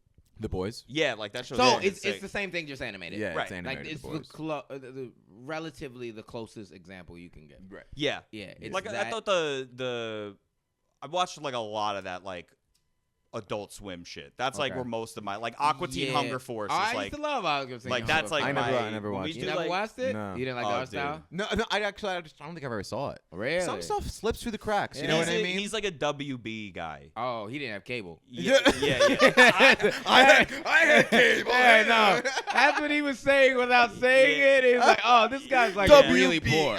The boys. Yeah, like that show. so is it's sick. the same thing, just animated. Yeah, Right. it's animated. Like it's the boys. the relatively the closest example you can get. Right. Yeah, Yeah, it's like I that- thought the I watched like a lot of that like Adult Swim shit. That's like Okay. where most of my like Aqua Teen Yeah. Hunger Force Oh, I is like used to love Aqua Teen like Hunger that's like Force. I never when we watched do, it. You never like- watched it? No. You didn't like Oh, the art dude. style? No, I don't think I've ever saw it. Really? Some stuff slips through the cracks. You Yeah. know what I He's a- mean? He's like a WB guy. Oh, he didn't have cable. Yeah, yeah. I had cable. Yeah, no. That's what he was saying without saying it. He was like, "Oh, this guy's like WB. really poor."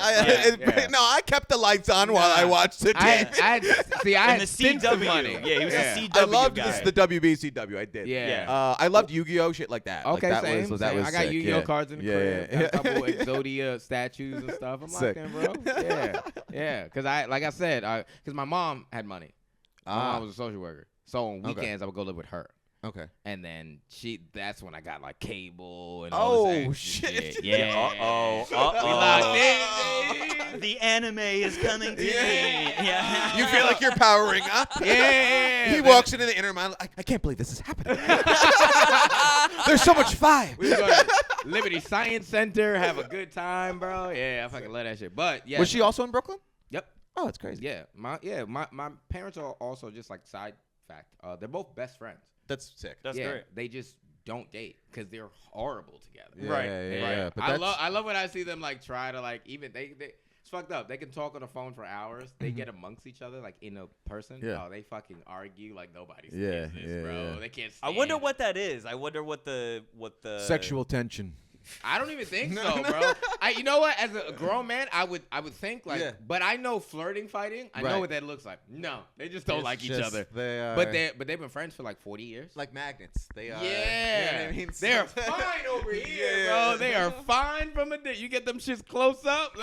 No, I kept the lights on while I watched it. I had And the stints of CW. money. Yeah, he was a CW I loved guy. the WBCW. I did. Yeah. I loved Yu-Gi-Oh shit like that. Okay, like that same. was that same. was I got sick, Yu-Gi-Oh yeah. cards in the Yeah, crib. yeah, Got a couple yeah. Exodia statues and stuff. I'm Sick. like, bro. Yeah, yeah. Because like I said, because my mom had money. My mom was a social worker, so on Okay. weekends I would go live with her. Okay. And then that's when I got like cable and all this Oh extra shit. Yeah. Uh-oh. We locked in, baby. The anime is coming to me. Yeah. Yeah. You feel like you're powering up. Yeah. He walks into the inner mind. I can't believe this is happening. There's so much fire. We would go to Liberty Science Center, have a good time, bro. Yeah, I fucking love that shit. But yeah. Was she also in Brooklyn? Yep. Oh, that's crazy. Yeah. My parents are also just like side fact. They're both best friends. That's sick. That's yeah, great. They just don't date because they're horrible together. Yeah, Right. Yeah. But I love when I see them like try to like even they it's fucked up. They can talk on the phone for hours. They get amongst each other like in a person. Yeah. Oh, they fucking argue like nobody's Yeah, business, bro. yeah. They can't. I Stand wonder it. what that is. I wonder what the sexual tension. I don't even think so, bro. You know what? As a grown man, I would think like, Yeah. but I know flirting, fighting. I know Right. what that looks like. No, they just don't It's like each just- other. They are, But they've been friends for like 40 years. like magnets. They are. Yeah, You know what I mean? they're fine over here, Yeah. bro. They are fine from a distance. You get them shits close up.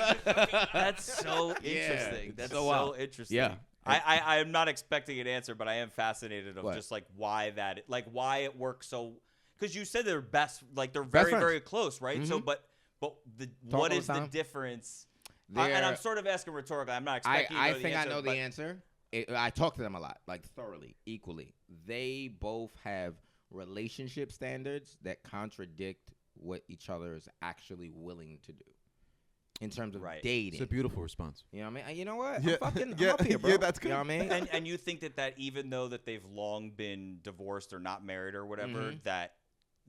That's so Yeah, interesting. it's That's so so wild. interesting. Yeah. I am not expecting an answer, but I am fascinated of What? just like why it works so. Because you said they're they're Best very friends. very close, right? So, Mhm. but Talk what all is the the time. difference? They're- And I'm sort of asking rhetorically. I'm not expecting. I you to know think the I answer, know but the answer. I talk to them a lot, like thoroughly, equally. They both have relationship standards that contradict what each other is actually willing to do in terms of Right. dating. It's a beautiful response. You know what I mean? You know what? Yeah. I'm Yeah. up here, bro. Yeah, that's good. You know what I mean? And you think that even though that they've long been divorced or not married or whatever, Mhm.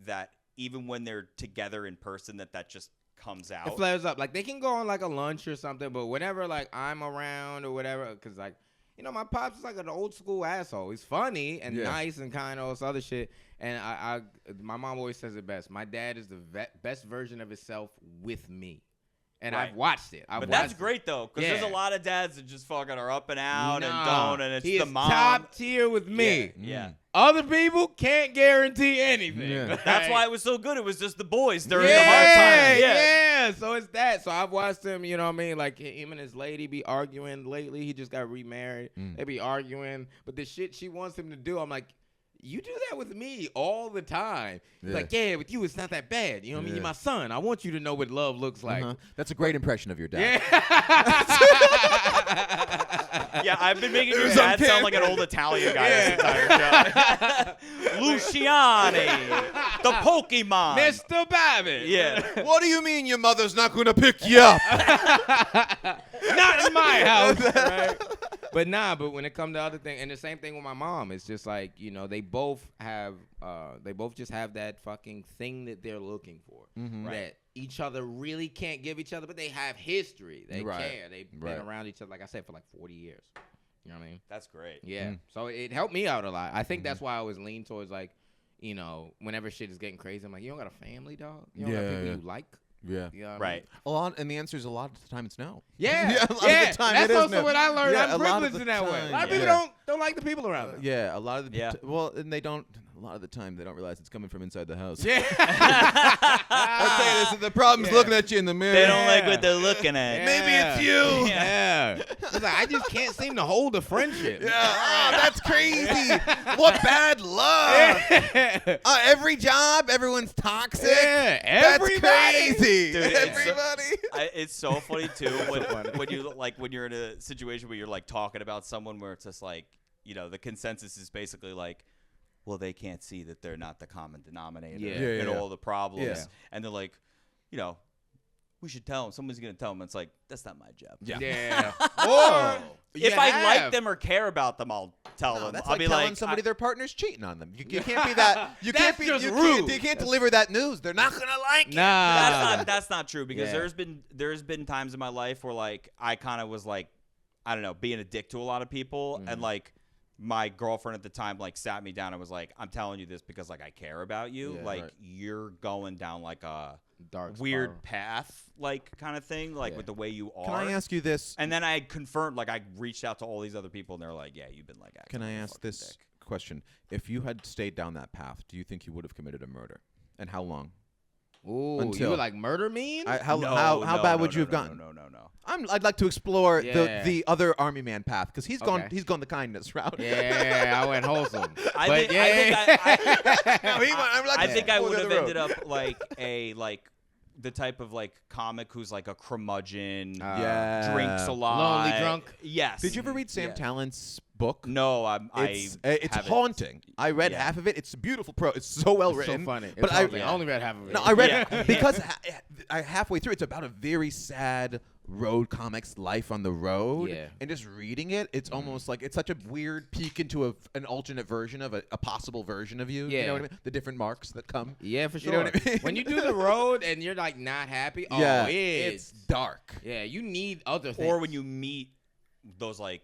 that even when they're together in person, that just comes out. It flares up. Like they can go on like a lunch or something, but whenever like I'm around or whatever, because like my pops is like an old school asshole. He's funny and Yeah. nice and kind of all this other shit. And my mom always says it best. My dad is the best version of himself with me, and Right. I've watched it. But that's great though, because there's a Yeah. lot of dads that just fucking are up and out and Nah, don't, and it's he the is mom. top tier with me. Yeah. Other people can't guarantee anything. Yeah. That's why it was so good. It was just the boys during yeah, the hard time. Yeah. So it's that. So I've watched him, you know what I mean? Like him and his lady be arguing lately. He just got remarried. They be arguing. But the shit she wants him to do, I'm like, you do that with me all the time. He's Yeah. like, yeah, with you it's not that bad. You know what I mean? You're my son. I want you to know what love looks like. That's a great impression of your dad. Yeah. Yeah, I've been making your was dad on sound like an old Italian guy this entire show. Luciani. The Pokemon. Mr. Babbitt. Yeah. What do you mean your mother's not gonna pick you up? Not in my house. Right? But when it comes to other things, and the same thing with my mom, it's just like, they both just have that fucking thing that they're looking for. That each other really can't give each other, but they have history. They care. They've been around each other, like I said, for like 40 years. You know what I mean? That's great. Yeah. So it helped me out a lot. I think that's why I always lean towards like, whenever shit is getting crazy, I'm like, you don't got a family, dog? You don't got people you like? Yeah. You know what I Right. mean? And the answer is a lot of the time it's no. Yeah. Yeah, a lot of the time That's it is also no. what I learned. Yeah, I'm a lot of privileged the in that way. time, A lot of people yeah. don't like the people around them. Yeah, a lot of the Yeah. and they don't. A lot of the time they don't realize it's coming from inside the house. Yeah. I'll tell you this: the problem's looking at you in the mirror. They don't like what they're looking at. Maybe it's you. Yeah. It's like, I just can't seem to hold a friendship. Yeah, oh, that's crazy. What bad luck. Every job, everyone's toxic. Yeah, That's everybody. crazy. Dude, Everybody. It's so funny too when you're in a situation where you're like talking about someone where it's just like, the consensus is basically like, well, they can't see that they're not the common denominator in all the problems. Yeah. And they're like, we should tell them. Someone's going to tell them. It's like, that's not my job. Yeah. Or If I like them or care about them, I'll tell them. That's I'll like be telling like, somebody their partner's cheating on them. You can't be that. You That's can't be. just You rude. can't deliver that news. They're not gonna like it. Nah. That's not true because Yeah. there's been times in my life where like I kind of was like, I don't know, being a dick to a lot of people, and like my girlfriend at the time like sat me down and was like, I'm telling you this because like I care about you. Yeah. Like Right. you're going down like a Dark weird spiral. path, like kind of thing, like with the way you are. Can I ask you this? And then I confirmed, like I reached out to all these other people, and they're like, "Yeah, you've been like." acting Can I like a ask fucking this dick." question? If you had stayed down that path, do you think you would have committed a murder? And how long? Ooh, Until- you were like murder mean? How No, bad no, would you no, have no, gotten? No. I'd like to explore Yeah. the other army man path because he's gone the kindness route. Yeah, I went wholesome. I But think yeah. No, he went, I'm like I to think I explore would the have other ended road. up like the type of like comic who's like a curmudgeon, Yeah. drinks a lot, Lonely drunk? Yes. Did you ever read Sam Yeah. Talent's book? No, It's haven't. haunting. I read Yeah. half of it. It's beautiful prose. It's so well It's so written. funny. But I only read half of it. no, I read Yeah. because I halfway through. It's about a very sad road comic's life on the road. Yeah. And just reading it, it's almost like it's such a weird peek into an alternate version of a possible version of you. You Yeah. know what I mean? The different marks that come. Yeah, for You sure. know what I mean? When you do the road and you're like not happy, Yeah. it's dark. yeah, you need other things. Or when you meet those like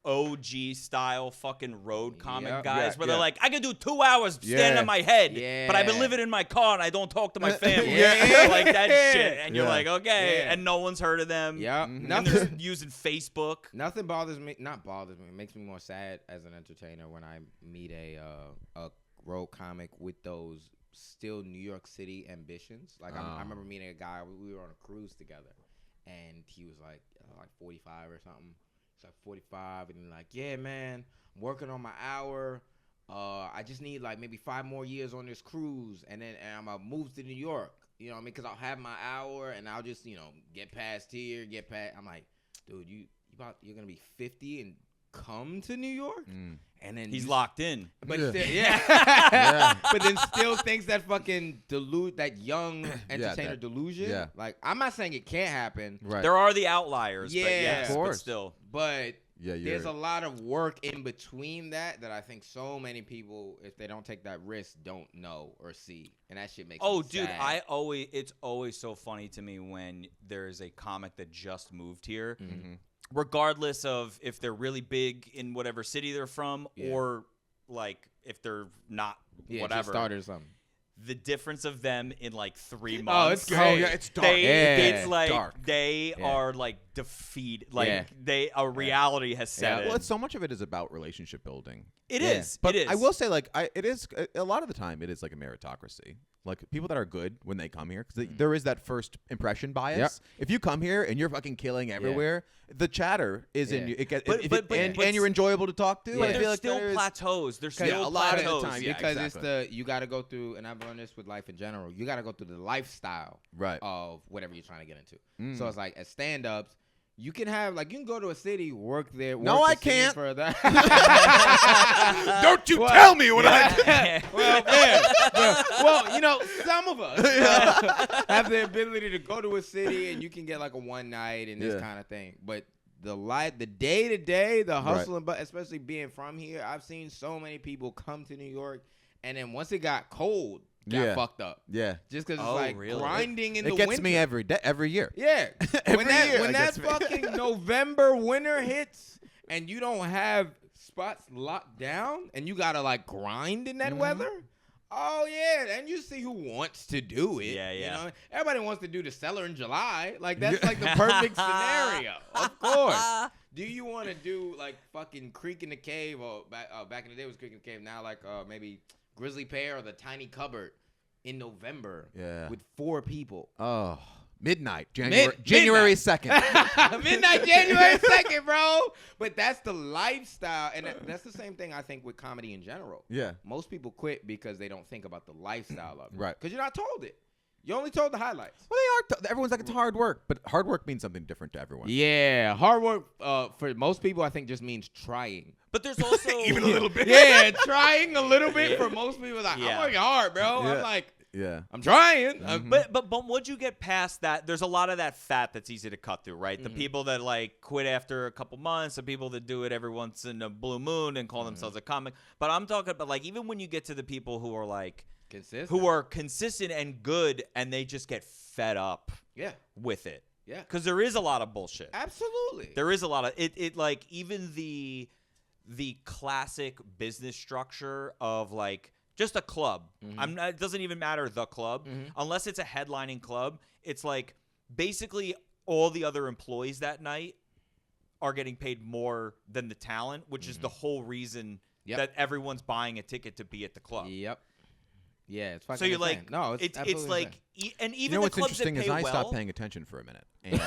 OG style fucking road comic Yep. guys Yeah, where they're yeah. like, I can do 2 hours standing Yeah. on my head, Yeah. but I've been living in my car and I don't talk to my family. Yeah. Like that shit. And you're Yeah. like, okay. Yeah. And no one's heard of them. Yep. And Nothing, they're using Facebook. nothing bothers me. Not bothers me. It makes me more sad as an entertainer when I meet a road comic with those still New York City ambitions. Like I remember meeting a guy. We were on a cruise together, and he was like 45 or something. He's like 45, and he's like, yeah, man, I'm working on my hour. I just need like maybe 5 more years on this cruise, and I'm gonna move to New York. You know what I mean? Because I'll have my hour, and I'll just get past here, get past. I'm like, dude, you're gonna be 50 and come to New York, and then He's locked in. but Yeah. still, yeah. But then still thinks that fucking that young entertainer that- delusion. yeah. Like, I'm not saying it can't happen, Right. There are the outliers, but Yeah. yes, Of but course. still. but Yeah, there's a lot of work in between that I think so many people, if they don't take that risk, don't know or see, and that shit makes Oh, me dude, sad. it's always so funny to me when there's a comic that just moved here, regardless of if they're really big in whatever city they're from or like if they're not, just whatever. started or something. The difference of them in like 3 Oh, months. it's great. yeah, it's dark. It's like dark. they Yeah. are like defeated. Like Yeah. a reality has set in. Well, so much of it is about relationship building. It is. But it is. I will say, like, it is a lot of the time. It is like a meritocracy. Like people that are good when they come here, because there is that first impression bias. Yep. If you come here and you're fucking killing everywhere, the chatter is in Yeah. you. It gets, But- and but- you're enjoyable to talk to. But I there's feel like still there is- plateaus. There's Yeah, still a lot of the plateaus. time, yeah. Because exactly. it's you got to go through, and I've learned this with life in general. You got to go through the lifestyle Right. of whatever you're trying to get into. So it's like as stand-ups, You can have you can go to a city, work there. No, work I the city can't. Further. Don't you tell me what I. well, some of us have the ability to go to a city and you can get like a one night and this kind of thing. But the day to day, the hustle, but especially being from here, I've seen so many people come to New York, and then once it got cold, got fucked up. Yeah. Just because Oh, it's really? grinding in the It winter. gets me every year. Yeah. Every year when it that gets me. fucking November winter hits and you don't have spots locked down and you gotta grind in that weather. Oh yeah, then you see who wants to do it. Yeah, yeah. You know? Everybody wants to do the cellar in July. That's the perfect scenario. Of course. Do you want to do fucking Creek in the Cave or back in the day it was Creek in the Cave, now maybe Grizzly Pear or the Tiny Cupboard in November with 4 people. Oh, midnight, Midnight. January 2nd. Midnight January 2nd, bro. But that's the lifestyle. And that's the same thing I think with comedy in general. Yeah. Most people quit because they don't think about the lifestyle of it. Right. Because you're not told it. You're only told the highlights. Well, they are. Everyone's like, it's hard work, but hard work means something different to everyone. Yeah. Hard work for most people I think just means trying. But there's also Even a little bit. Yeah, trying a little bit for most people. I'm Yeah. working hard, bro. Yeah. I'm like, Yeah. I'm trying. But once you get past that, there's a lot of that fat that's easy to cut through, right? The people that quit after a couple months, the people that do it every once in a blue moon and call themselves a comic. But I'm talking about even when you get to the people who are consistent. who are consistent and good, and they just get fed up with it. Yeah. Because there is a lot of bullshit. Absolutely. There is a lot of it. Even the classic business structure of just a club. It doesn't even matter the club unless it's a headlining club. It's basically all the other employees that night are getting paid more than the talent, which is the whole reason that everyone's buying a ticket to be at the club. Yep. Yeah, it's fucking So you're insane. No, it's absolutely insane. And even You know the what's clubs that interesting pay is I well, stopped paying attention for a minute. And,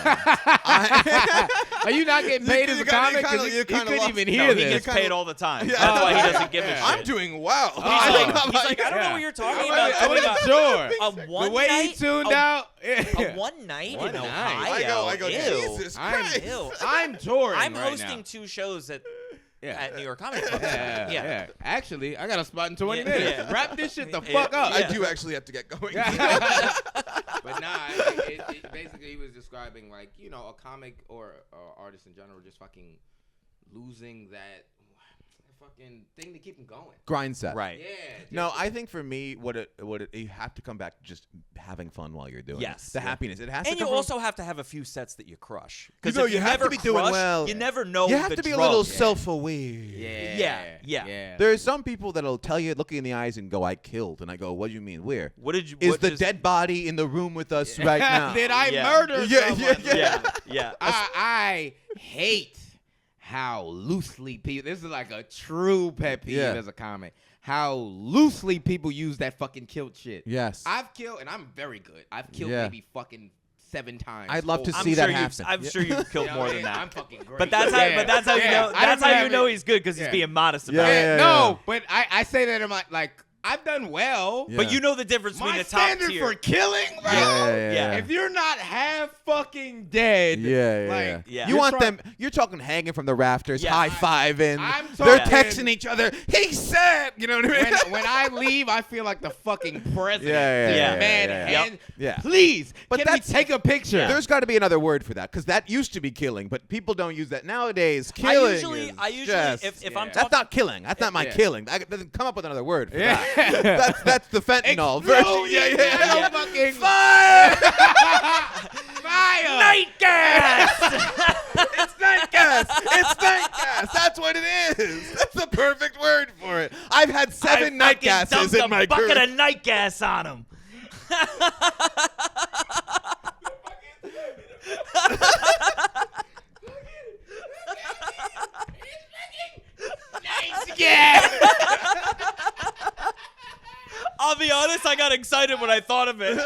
Are you not getting paid as a comic? you You kinda couldn't lost- even no, hear he this. gets paid all the time. Yeah. That's why he doesn't give a shit. I'm doing well. He's like, I don't know Yeah. what you're talking I about. wasn't sure. A one The way night, he tuned out. a one night One in night. Ohio. I go, Ew. Jesus Christ. Ew. I'm touring I'm right hosting now. 2 shows at Yeah. New York Comedy Club. Yeah. Actually, I got a spot in 20 Yeah, minutes. yeah. Wrap this shit the Yeah. fuck up. I do actually have to get going. But nah, it basically he was describing a comic or artist in general just fucking losing that fucking thing to keep them going. Grind set. Right. Yeah. No, I think for me, you have to come back to just having fun while you're doing Yes. it. The happiness. It has to And come you from- also have to have a few sets that you crush. Because You know, if you have never to be doing crush, well. you never know you have the to be a little drugs. self-aware. Yeah. There are some people that'll tell you, look you in the eyes and go, I killed. And I go, what do you mean? Where? What did you? Is what the just- dead body in the room with us right now? Did I Yeah. murder Yeah, someone? Yeah. I hate how loosely people. This is like a true pet peeve Yeah. as a comic. How loosely people use that fucking killed shit. Yes. I've killed, and I'm very good. I've killed Yeah. maybe fucking 7 times. I'd love to total. see that happen. I'm sure you've killed You know more what I than mean? that. I'm fucking great. But that's how. Yeah. But that's how you Yeah. know. I That's don't how have you know it. he's good because he's Yeah. being modest about Yeah, it. No, but I say that I'm like I've done well. Yeah. But you know the difference between My the top standard tier. for killing, bro. Yeah. If you're not half fucking dead, Yeah. Yeah. You You're want them? You're talking hanging from the rafters, Yeah. high-fiving. I'm They're talking- texting each other. He said, you know what I mean? when I leave, I feel like the fucking president. Yeah, yeah, Man, yeah. hand, Yeah. please, But can we that's- take a picture? There's got to be another word for that because that used to be killing, but people don't use that nowadays. Killing. I usually, just, if I'm Yeah. that's talking, not killing. That's not my Yeah. killing. I come up with another word for Yeah. that. That's the fentanyl version. Yeah. Fucking Fire! fire. night gas. It's night gas. It's night gas. That's what it is. That's the perfect word for it. I've had 7 night fucking gases dumped in a my bucket career. of night gas on him. Yeah. I'll be honest, I got excited when I thought of it. And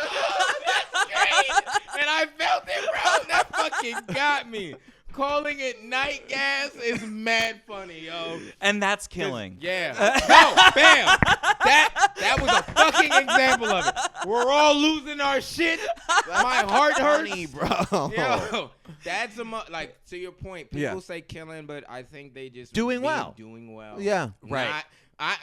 I felt it, bro. That fucking got me. Calling it night gas is mad funny, yo. And that's killing. Yeah. No, bam. That was a fucking example of it. We're all losing our shit. My heart hurts. Funny, bro. Yo, That's like to your point. People say killing, but I think they just Doing mean well. Doing well. Yeah. Right.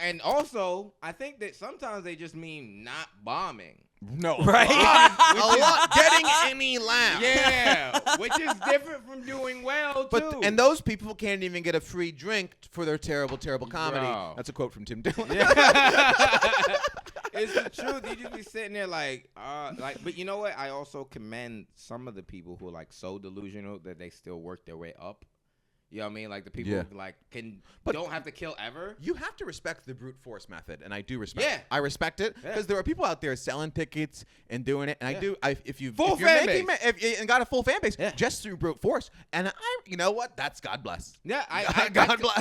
And also, I think that sometimes they just mean not bombing. No. Right. A lot. Getting any laugh. Yeah, which is different from doing well too. And those people can't even get a free drink for their terrible, terrible comedy. Bro. That's a quote from Tim Dillon. It's the truth. You just be sitting there like. But you know what? I also commend some of the people who are like so delusional that they still work their way up. You know what I mean? Like the people who like don't have to kill ever. You have to respect the brute force method, and I do respect it. Yeah. I respect it because there are people out there selling tickets and doing it, and if you're fan making base. and got a full fan base Yeah. just through brute force, and you know what? That's God bless. Yeah, God bless.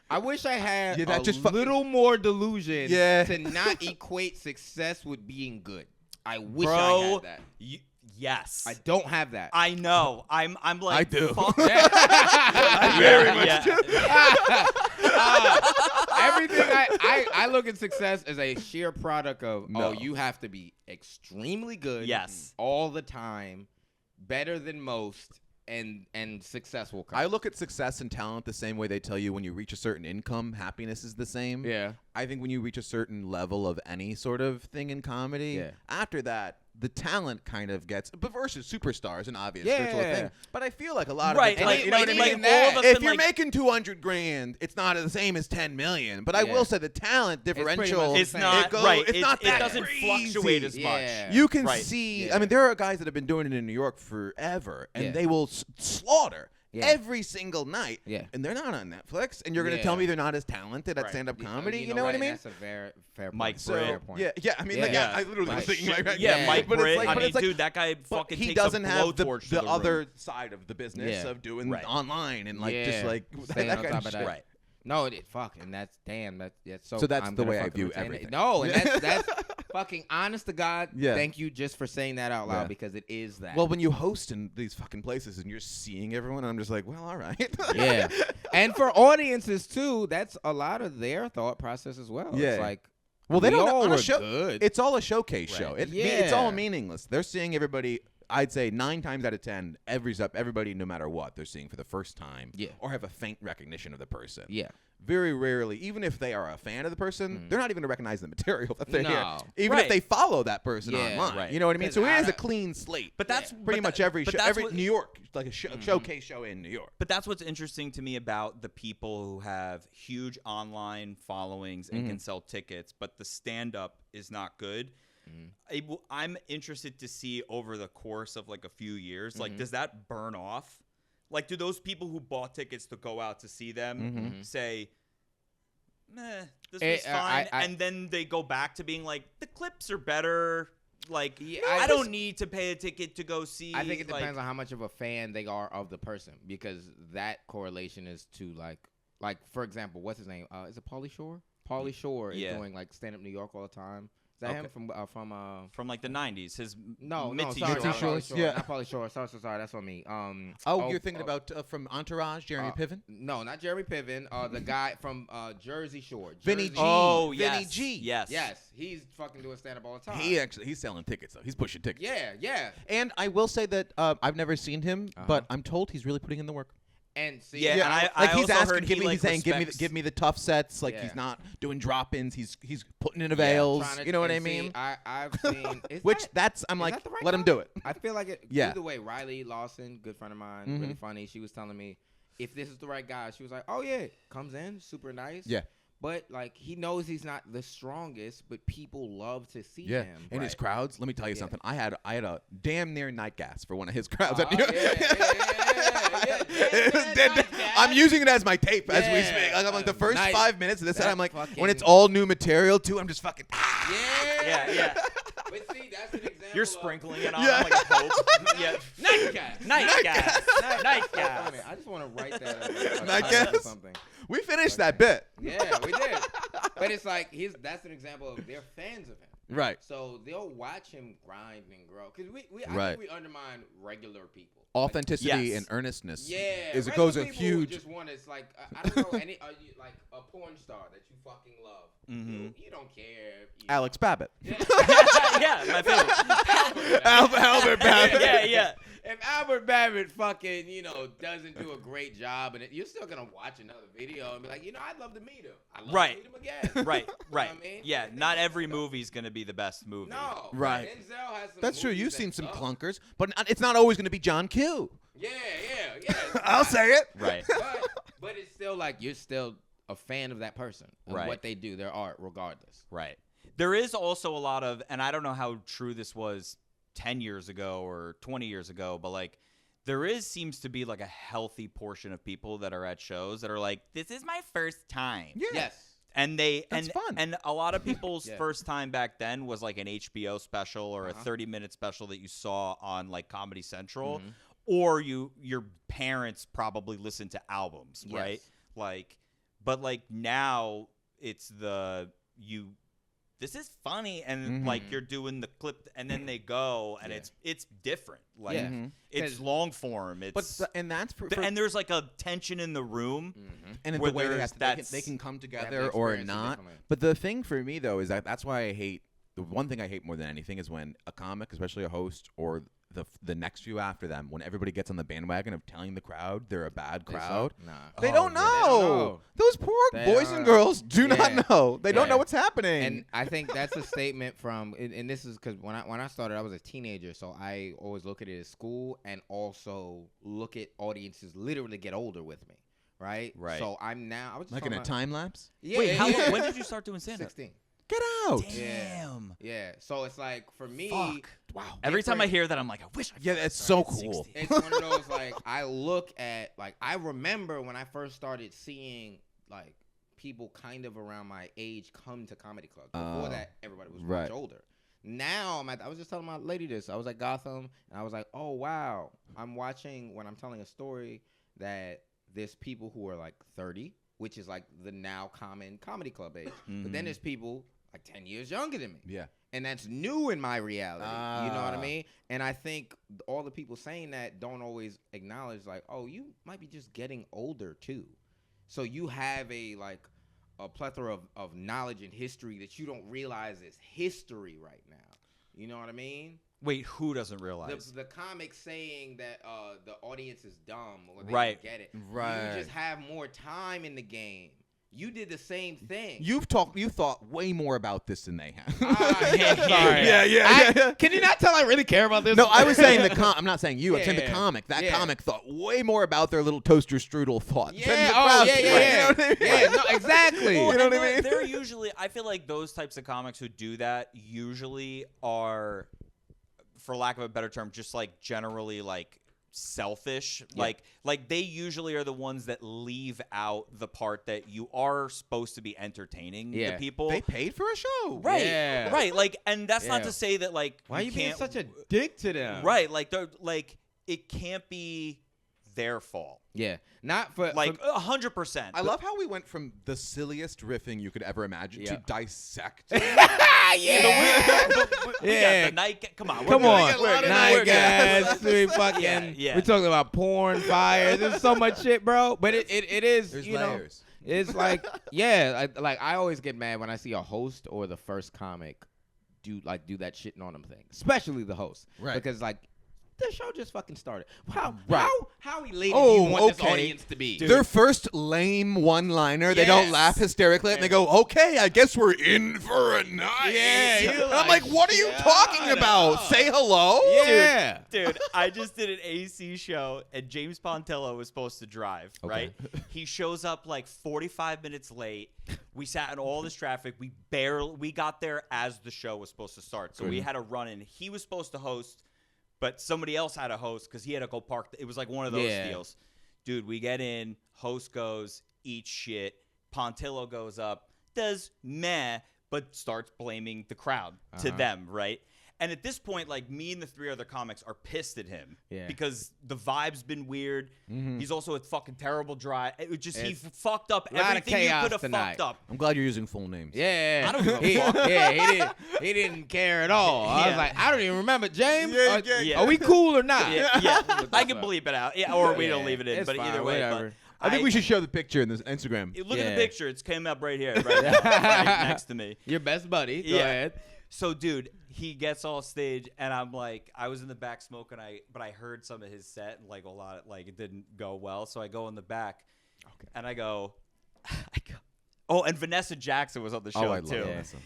I wish I had Yeah, that a just fucking- little more delusion Yeah. to not equate success with being good. I wish Bro, I had that. yes. I don't have that. I know. I'm like. I do. Fuck. I very much do. Everything I look at success as a sheer product of No. you have to be extremely good Yes. all the time, better than most, and successful. I look at success and talent the same way they tell you when you reach a certain income, happiness is the same. Yeah. I think when you reach a certain level of any sort of thing in comedy, after that, the talent kind of gets, but versus superstars, an obvious spiritual thing. But I feel like a lot Right, of like, you know what I like mean? all of us If in, you're like- making 200 grand, it's not the same as 10 million. But I will say the talent pretty differential, much It's the not it goes, right. It's not that it doesn't crazy. fluctuate as much. Yeah. You can Right. see. Yeah. I mean, there are guys that have been doing it in New York forever, and they will slaughter every single night. Yeah. And they're not on Netflix, and you're going to tell me they're not as talented at Right. stand-up comedy. You know what I mean? That's a very fair point. Mike Fair Britt. point. Yeah. I mean, Yeah. like, Yeah. I literally was Right. thinking like that. Yeah, Mike but it's Britt. like, I but mean, it's like, dude, that guy but fucking he takes doesn't a have the blowtorch to the other room. side of the business Yeah. of doing Right. online and like just Yeah. like Staying that on kind top of of shit. that. Right. No, and that's so. So that's I'm the gonna way I fucking view retain it. everything. No, and that's fucking honest to God. Yeah. Thank you just for saying that out loud Yeah. because it is that. Well, when you host in these fucking places and you're seeing everyone, I'm just like, well, all right. yeah, and for audiences too, that's a lot of their thought process as well. Yeah. It's like, Well, they we don't all on a were show. good. It's all a showcase show. It's all Yeah. meaningless. They're seeing everybody. I'd say 9 times out of 10, everybody, no matter what, they're seeing for the first time, Yeah. or have a faint recognition of the person. Yeah. Very rarely, even if they are a fan of the person, they're not even going to recognize the material that they hear. No. Even Right. if they follow that person Yeah, online. right. You know what I mean? 'Cause So it is I- a clean slate. But that's pretty much every show. but that's Every what- New York, like a showcase show in New York. But that's what's interesting to me about the people who have huge online followings and can sell tickets, but the stand-up is not good. I'm interested to see over the course of like a few years, like, does that burn off? Like, do those people who bought tickets to go out to see them say, "Meh, this was fine," and then they go back to being like, "The clips are better." Like, I don't need to pay a ticket to go see. I think it like, depends on how much of a fan they are of the person because that correlation is to like for example, what's his name? Is it Pauly Shore? Pauly Shore is doing like stand up New York all the time. Is that him from like the 90s? His no, Mitzi sorry, Shore. not Pauly Shore, Yeah. not Pauly Shore. Sorry, that's on me. You're thinking about from Entourage, Jeremy Piven? No, not Jeremy Piven. The guy from Jersey Shore, Vinny Jersey- G. Oh, Vinny yes. G. Yes. Yes, he's fucking doing stand up all the time. He's selling tickets though. He's pushing tickets. Yeah. And I will say that I've never seen him, but I'm told he's really putting in the work. And see, Yeah, and I like he's also asking, heard he, like, he's saying, respects- give me the tough sets. Like Yeah. he's not doing drop-ins. He's putting in avails. trying to- You know what I and see, mean? I've seen Which I'm is like, that the right let him guy? do it. I feel like it. Yeah. Either way, Riley Lawson, good friend of mine, really funny. She was telling me if this is the right guy. She was like, "Oh yeah, comes in, super nice." Yeah. But like he knows he's not the strongest, but people love to see Yeah, him. and his Right. crowds. Let me tell you Yeah. something. I had a damn near night gas for one of his crowds. at New York. Yeah. I'm using it as my tape as we Yeah. speak. Like I'm like the first Nice. 5 minutes of this, and That I'm like, fucking- when it's all new material too, I'm just fucking. Yeah. But see, that's an example. You're of- sprinkling it on Yeah. him like a pope. Yeah. Night gas. Night gas. Night So gas. funny. I just want to write that as a Night title or gas? something. We finished that bit. Yeah, we did. But it's like that's an example of they're fans of him. Right. So they'll watch him grind and grow. Because I Right. think we undermine regular people. Authenticity Yes. and earnestness. Yeah, Is it regular goes a people huge. Just want it's like I don't know any like a porn star that you fucking love. You don't care. If, Alex Babbitt. Yeah. Yeah, my favorite. Albert Babbitt. Yeah. If Albert Babbitt fucking doesn't do a great job, and you're still gonna watch another video and be like, I'd love to meet him. I'd love to meet him again. Right. You know what I mean? Yeah, not every movie's gonna be the best movie. No. Right. Denzel has some That's true. movies You've that seen some suck. clunkers, but it's not always going to be John Q. Yeah. I'll say it. Right. But it's still like you're still a fan of that person and Right. what they do, their art, regardless. Right. There is also a lot of, and I don't know how true this was 10 years ago or 20 years ago, but like seems to be like a healthy portion of people that are at shows that are like, this is my first time. Yeah. Yes. And That's fun. And a lot of people's Yeah. first time back then was like an HBO special or a Uh-huh. 30-minute special that you saw on like Comedy Central, Mhm. or your parents probably listened to albums, Yes. right? Like, but like now it's this is funny, and like you're doing the clip, and then they go, and Yeah. it's different. Like Yeah. it's 'Cause- long form. It's And that's and there's like a tension in the room. and in where the way there's they can come have to together or experience it not. differently. But the thing for me though is that's why I hate the one thing I hate more than anything is when a comic, especially a host or the next few after them, when everybody gets on the bandwagon of telling the crowd they're a bad crowd. Nah. They Oh, don't yeah, know. they don't know. Those poor They boys don't and know. girls do Yeah. not know. They don't Yeah. know what's happening. And I think that's a statement from, and this is because when I started, I was a teenager, so I always look at it as school and also look at audiences literally get older with me, right? Right. So I was just like in a talking time lapse. about- Wait, yeah, how yeah. long, when did you start doing stand-up? 16. Get out. Damn. Yeah. So it's like for me, Fuck. Wow. Every time I different- hear that, I'm like, I wish I Yeah, fucking that's so started at cool. 16. it's one of those like I look at like I remember when I first started seeing like people kind of around my age come to comedy clubs. Before that, everybody was right. much older. Now I was just telling my lady this. I was at Gotham and I was like, oh wow, I'm watching when I'm telling a story that there's people who are like 30, which is like the now common comedy club age. But then there's people like 10 years younger than me. Yeah. And that's new in my reality. You know what I Ah. mean? And I think all the people saying that don't always acknowledge like, oh, you might be just getting older too. So you have a plethora of knowledge and history that you don't realize is history right now. You know what I mean? Wait, who doesn't realize? The comic saying that the audience is dumb or they Right. don't get it. Right. You just have more time in the game. You did the same thing. You thought way more about this than they have. Sorry. yeah. Can you not tell I really care about this? No, I was saying I'm not saying you. I'm saying the Yeah. comic. That Yeah. comic thought way more about their little toaster strudel thought. than Yeah. the Oh, crowd yeah, did. yeah, You yeah. know what I mean? Yeah. No, exactly. Well, You know and what I mean? They're usually, I feel like those types of comics who do that usually are, for lack of a better term, just like generally like selfish. Like they usually are the ones that leave out the part that you are supposed to be entertaining the Yeah. people. They paid for a show. Right. Yeah. Right. Like, and that's not Yeah. to say that like Why are you being can't, such a dick to them? right. Like they're like it can't be their fault. Yeah. Not for Like 100%. I love how we went from the silliest riffing you could ever imagine to Yeah. dissect. We got the night. Come on. Come we're on, good. We're good. night We're good. guys. We fucking. Yeah. We're talking about porn, fire. There's so much shit, bro. But it is. There's you know, layers. it's like I always get mad when I see a host or the first comic do that shitting on them thing, especially the host, Right. Because like. The show just fucking started. How elated do you Oh, want this okay. audience to be? Their first lame one-liner, they don't Yes. laugh hysterically, and they go, "Okay, I guess we're in for a night." Yeah, you're and I'm like, like, "What are you shut talking about? up." Say hello." Yeah. Dude, I just did an AC show, and James Pontello was supposed to drive, right? He shows up like 45 minutes late. We sat in all this traffic. We got there as the show was supposed to start. So we had to run in. He was supposed to host, but somebody else had a host because he had to go park. It was like one of those deals. Dude, we get in. Host goes, eats shit. Pontillo goes up, does meh, but starts blaming the crowd to them, right? And at this point, like, me and the 3 other comics are pissed at him Yeah. because the vibe's been weird. He's also a fucking terrible dry. It was just he It's fucked up a lot of everything you chaos could have tonight. fucked up. I'm glad you're using full names. Yeah, I don't give a he, fuck. Yeah, he didn't care at all. I Yeah. was like, I don't even remember, James. Yeah. Are we cool or not? Yeah, I can bleep it out. Yeah, or we don't leave it in. It's But fine, either way, whatever. I think we should show the picture in this Instagram. Look at Yeah. the picture. It's came up right here, right, now, right next to me. Your best buddy. Go Yeah. ahead. So, dude, he gets off stage, and I'm like, I was in the back smoking, but I heard some of his set, and like a lot, like it didn't go well. So I go in the back, and I go, oh, and Vanessa Jackson was on the show I love too. Vanessa.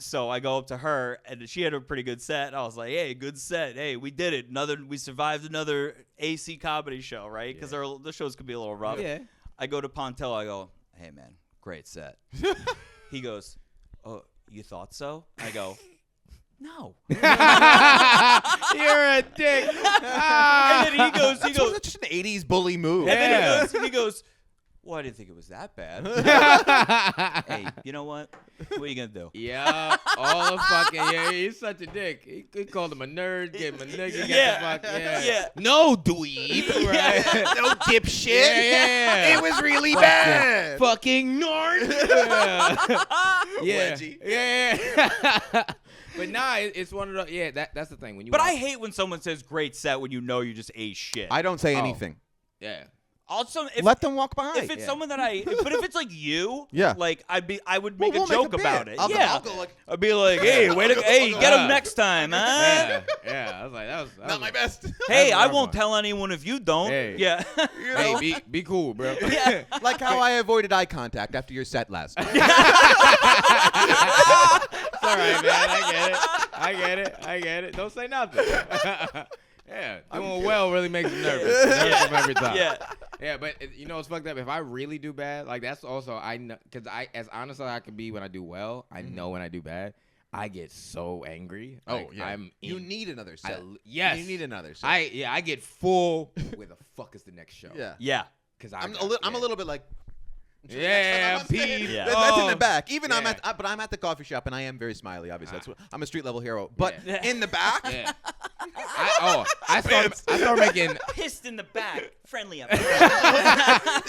So I go up to her, and she had a pretty good set. I was like, "Hey, good set. Hey, we did it. We survived another AC comedy show, right? Because the shows could be a little rough." Yeah. I go to Pontello. I go, "Hey, man, great set." He goes, "Oh, you thought so?" I go, "No." You're a dick. And then he goes, That's just an 80s bully move. and Yeah. then he goes, "Well, I didn't think it was that bad." Hey, you know what? What are you gonna do? Yeah, all the fucking he's such a dick. He called him a nerd, gave him a nigga. Yeah. Yeah. No dweeb, right? No dipshit. Yeah. It was really bad. Fucking nerd. Yeah. Wedgie. Yeah. But nah, it's one of the that's the thing when you. But watch- I hate when someone says "great set" when you know you just ate shit. I don't say anything. yeah. Also, if, Let them walk by. if it's someone that but if it's like you, Yeah. like I would make we'll a joke bit. about it. I'll yeah, go like, I'd be like, "Hey, hey, get him next time, huh?" Yeah. Yeah. I was like, that was not my best. Hey, That's I rough won't one. tell anyone if you don't. Hey. Yeah. Hey, be cool, bro. Yeah. Like how I avoided eye contact after your set last night. It's all right, man. I get it. Don't say nothing. Yeah, doing well really makes me nervous. Nervous from every time. Yeah. Yeah, but you know what's fucked up? If I really do bad, like that's also I know because as honest as I can be when I do well, I know when I do bad, I get so angry. Like, I'm You in- need another set. yes. You need another set. I get full. Where the fuck is the next show? yeah. Yeah. because I'm a little bit like. Yeah, I'm saying. peeved. Yeah. That's in the Oh. back. Even Yeah. but I'm at the coffee shop and I am very smiley. Obviously, that's what, I'm a street level hero. But Yeah. in the back, Yeah. I start making. Pissed in the back, friendly up. you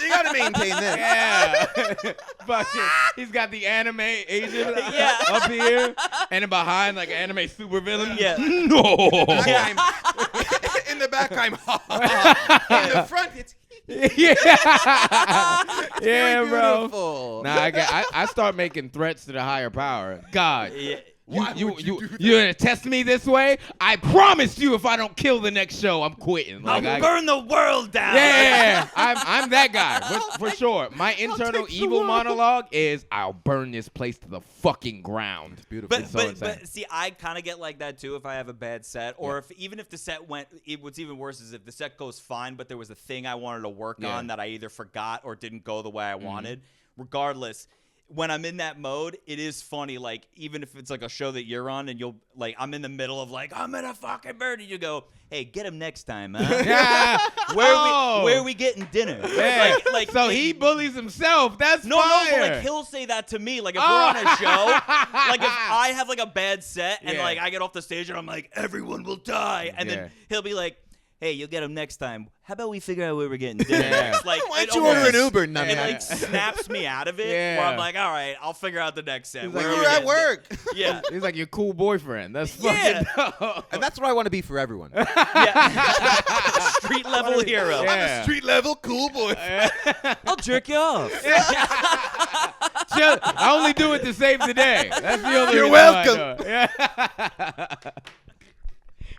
gotta maintain this. Yeah. Fucking, he's got the anime Asian Yeah. up here, and then behind like an anime supervillain. Yeah. No. In the back, I'm. In the front, it's. Yeah. Yeah, bro. Beautiful. Nah, I start making threats to the higher power. God. Yeah. You're gonna test me this way? I promise you, if I don't kill the next show, I'm quitting. I'll Like, burn the world down. yeah, I'm that guy for sure. My internal take the evil world. monologue is I'll burn this place to the fucking ground. Beautiful. But, so but, insane. but see, I kind of get like that too if I have a bad set, or even if the set went. What's even worse is if the set goes fine, but there was a thing I wanted to work Yeah. on that I either forgot or didn't go the way I wanted. Regardless, when I'm in that mode, it is funny. Like even if it's like a show that you're on, and you'll like I'm in the middle of like I'm gonna fucking burn you. You go, hey, get him next time, huh? Yeah. Where are we getting dinner? Yeah. Like So he bullies himself. That's No, fire. but like he'll say that to me. Like if we're on a show, like if I have like a bad set and Yeah. like I get off the stage and I'm like, everyone will die, and Yeah. then he'll be like, hey, you'll get him next time. How about we figure out where we're getting dinner? Yeah. next? Like Why it don't you order an almost- Uber, It numbnuts? like snaps me out of it. Yeah. Where I'm like, all right, I'll figure out the next set. He's Where like, are You we were at getting work. dinner? Yeah. He's like your cool boyfriend. That's Yeah. fucking dope. And that's what I want to be for everyone. Yeah. Street level hero. Yeah. Street level cool boy. I'll jerk you off. I only do it to save the day. That's the only You're reason why I welcome. do it. Yeah.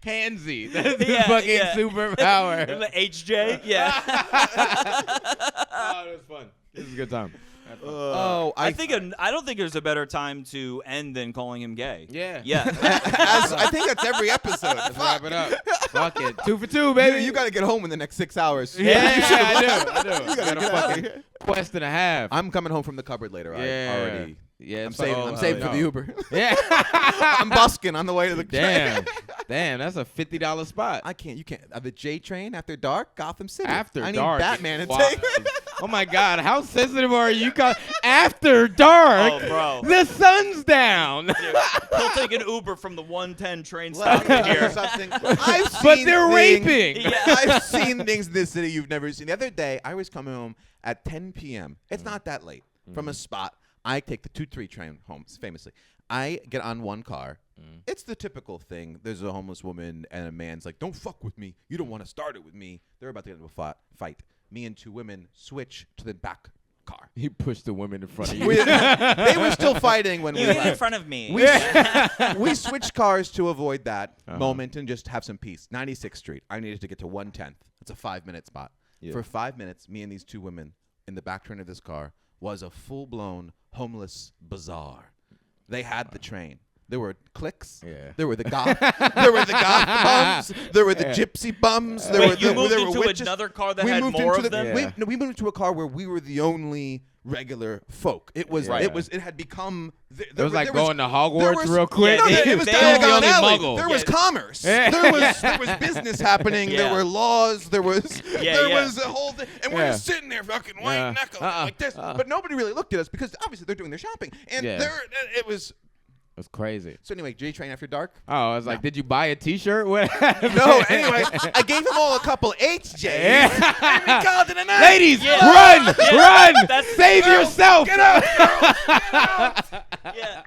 Handsy. That's his Yeah, fucking yeah. superpower. The HJ. Yeah. Oh, it was fun. This is a good time. Oh, I don't think there's a better time to end than calling him gay. Yeah. Yeah. I think that's every episode. Let's wrap it up. Fuck it. 2 for 2, baby. You got to get home in the next 6 hours. Yeah, I do. You gotta Got a get out of fucking here. quest and a half. I'm coming home from the cupboard later. Yeah. I already. Yeah, I'm it's saving. fucking- I'm saving oh, for the no. Uber. Yeah. I'm busking on the way to the Damn. train. Damn, that's a $50 spot. I can't. You can't. The J train after dark, Gotham City. After I need dark. Batman to Wow. take. Oh my God, how sensitive are you? After dark, Oh, bro. the sun's down. He'll take an Uber from the 110 train Let stop me in tell you here. something. I've seen But they're things- raping. Yeah. I've seen things in this city you've never seen. The other day, I was coming home at 10 p.m. It's not that late from a spot. I take the 2-3 train home, famously. I get on one car. It's the typical thing. There's a homeless woman and a man's like, "Don't fuck with me. You don't want to start it with me." They're about to get into a fight. Me and 2 women switch to the back car. He pushed the women in front of you. They were still fighting when we You in left. front of me. We switched cars to avoid that moment and just have some peace. 96th Street. I needed to get to 110th. It's a 5-minute spot. Yeah. For 5 minutes, me and these 2 women in the back train of this car was a full-blown homeless bazaar. They had the train. There were cliques. Yeah. There were the goth. There were the goth bums. There were the gypsy bums. There were Wait, you the, moved there were into witches. another car that We had moved more into of them? Yeah. we moved into a car where we were the only regular folk. It was. Right. It had become. It was like going to Hogwarts real quick. Yeah, it was they- Diagon the only Alley. muggle. There was Yeah. commerce. Yeah. There was business happening. Yeah. There were laws. There was Yeah. was a whole thing, and we're Yeah. just sitting there fucking white Yeah. knuckle Uh-uh. like this. But nobody really looked at us because obviously they're doing their shopping, and Yeah. it was. That's crazy. So anyway, J Train After Dark. Oh, I was like, did you buy a T-shirt? What happened? No, anyway, I gave them all a couple HJs. Yeah. And we called it a night. Ladies, Yeah. run! That's- Save yourself! Get out, girls. Get out. Yeah.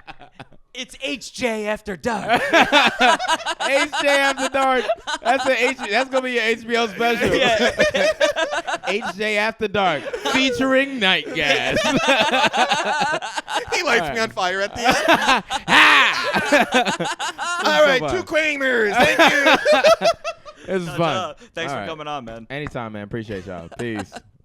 It's HJ After Dark. HJ After Dark. That's gonna be your HBO special. Yeah. HJ After Dark, featuring Night Gas. He lights me on fire at the end. All right, fun. 2 Kramers. Thank you. It was fun. Thanks All for right. coming on, man. Anytime, man. Appreciate y'all. Peace.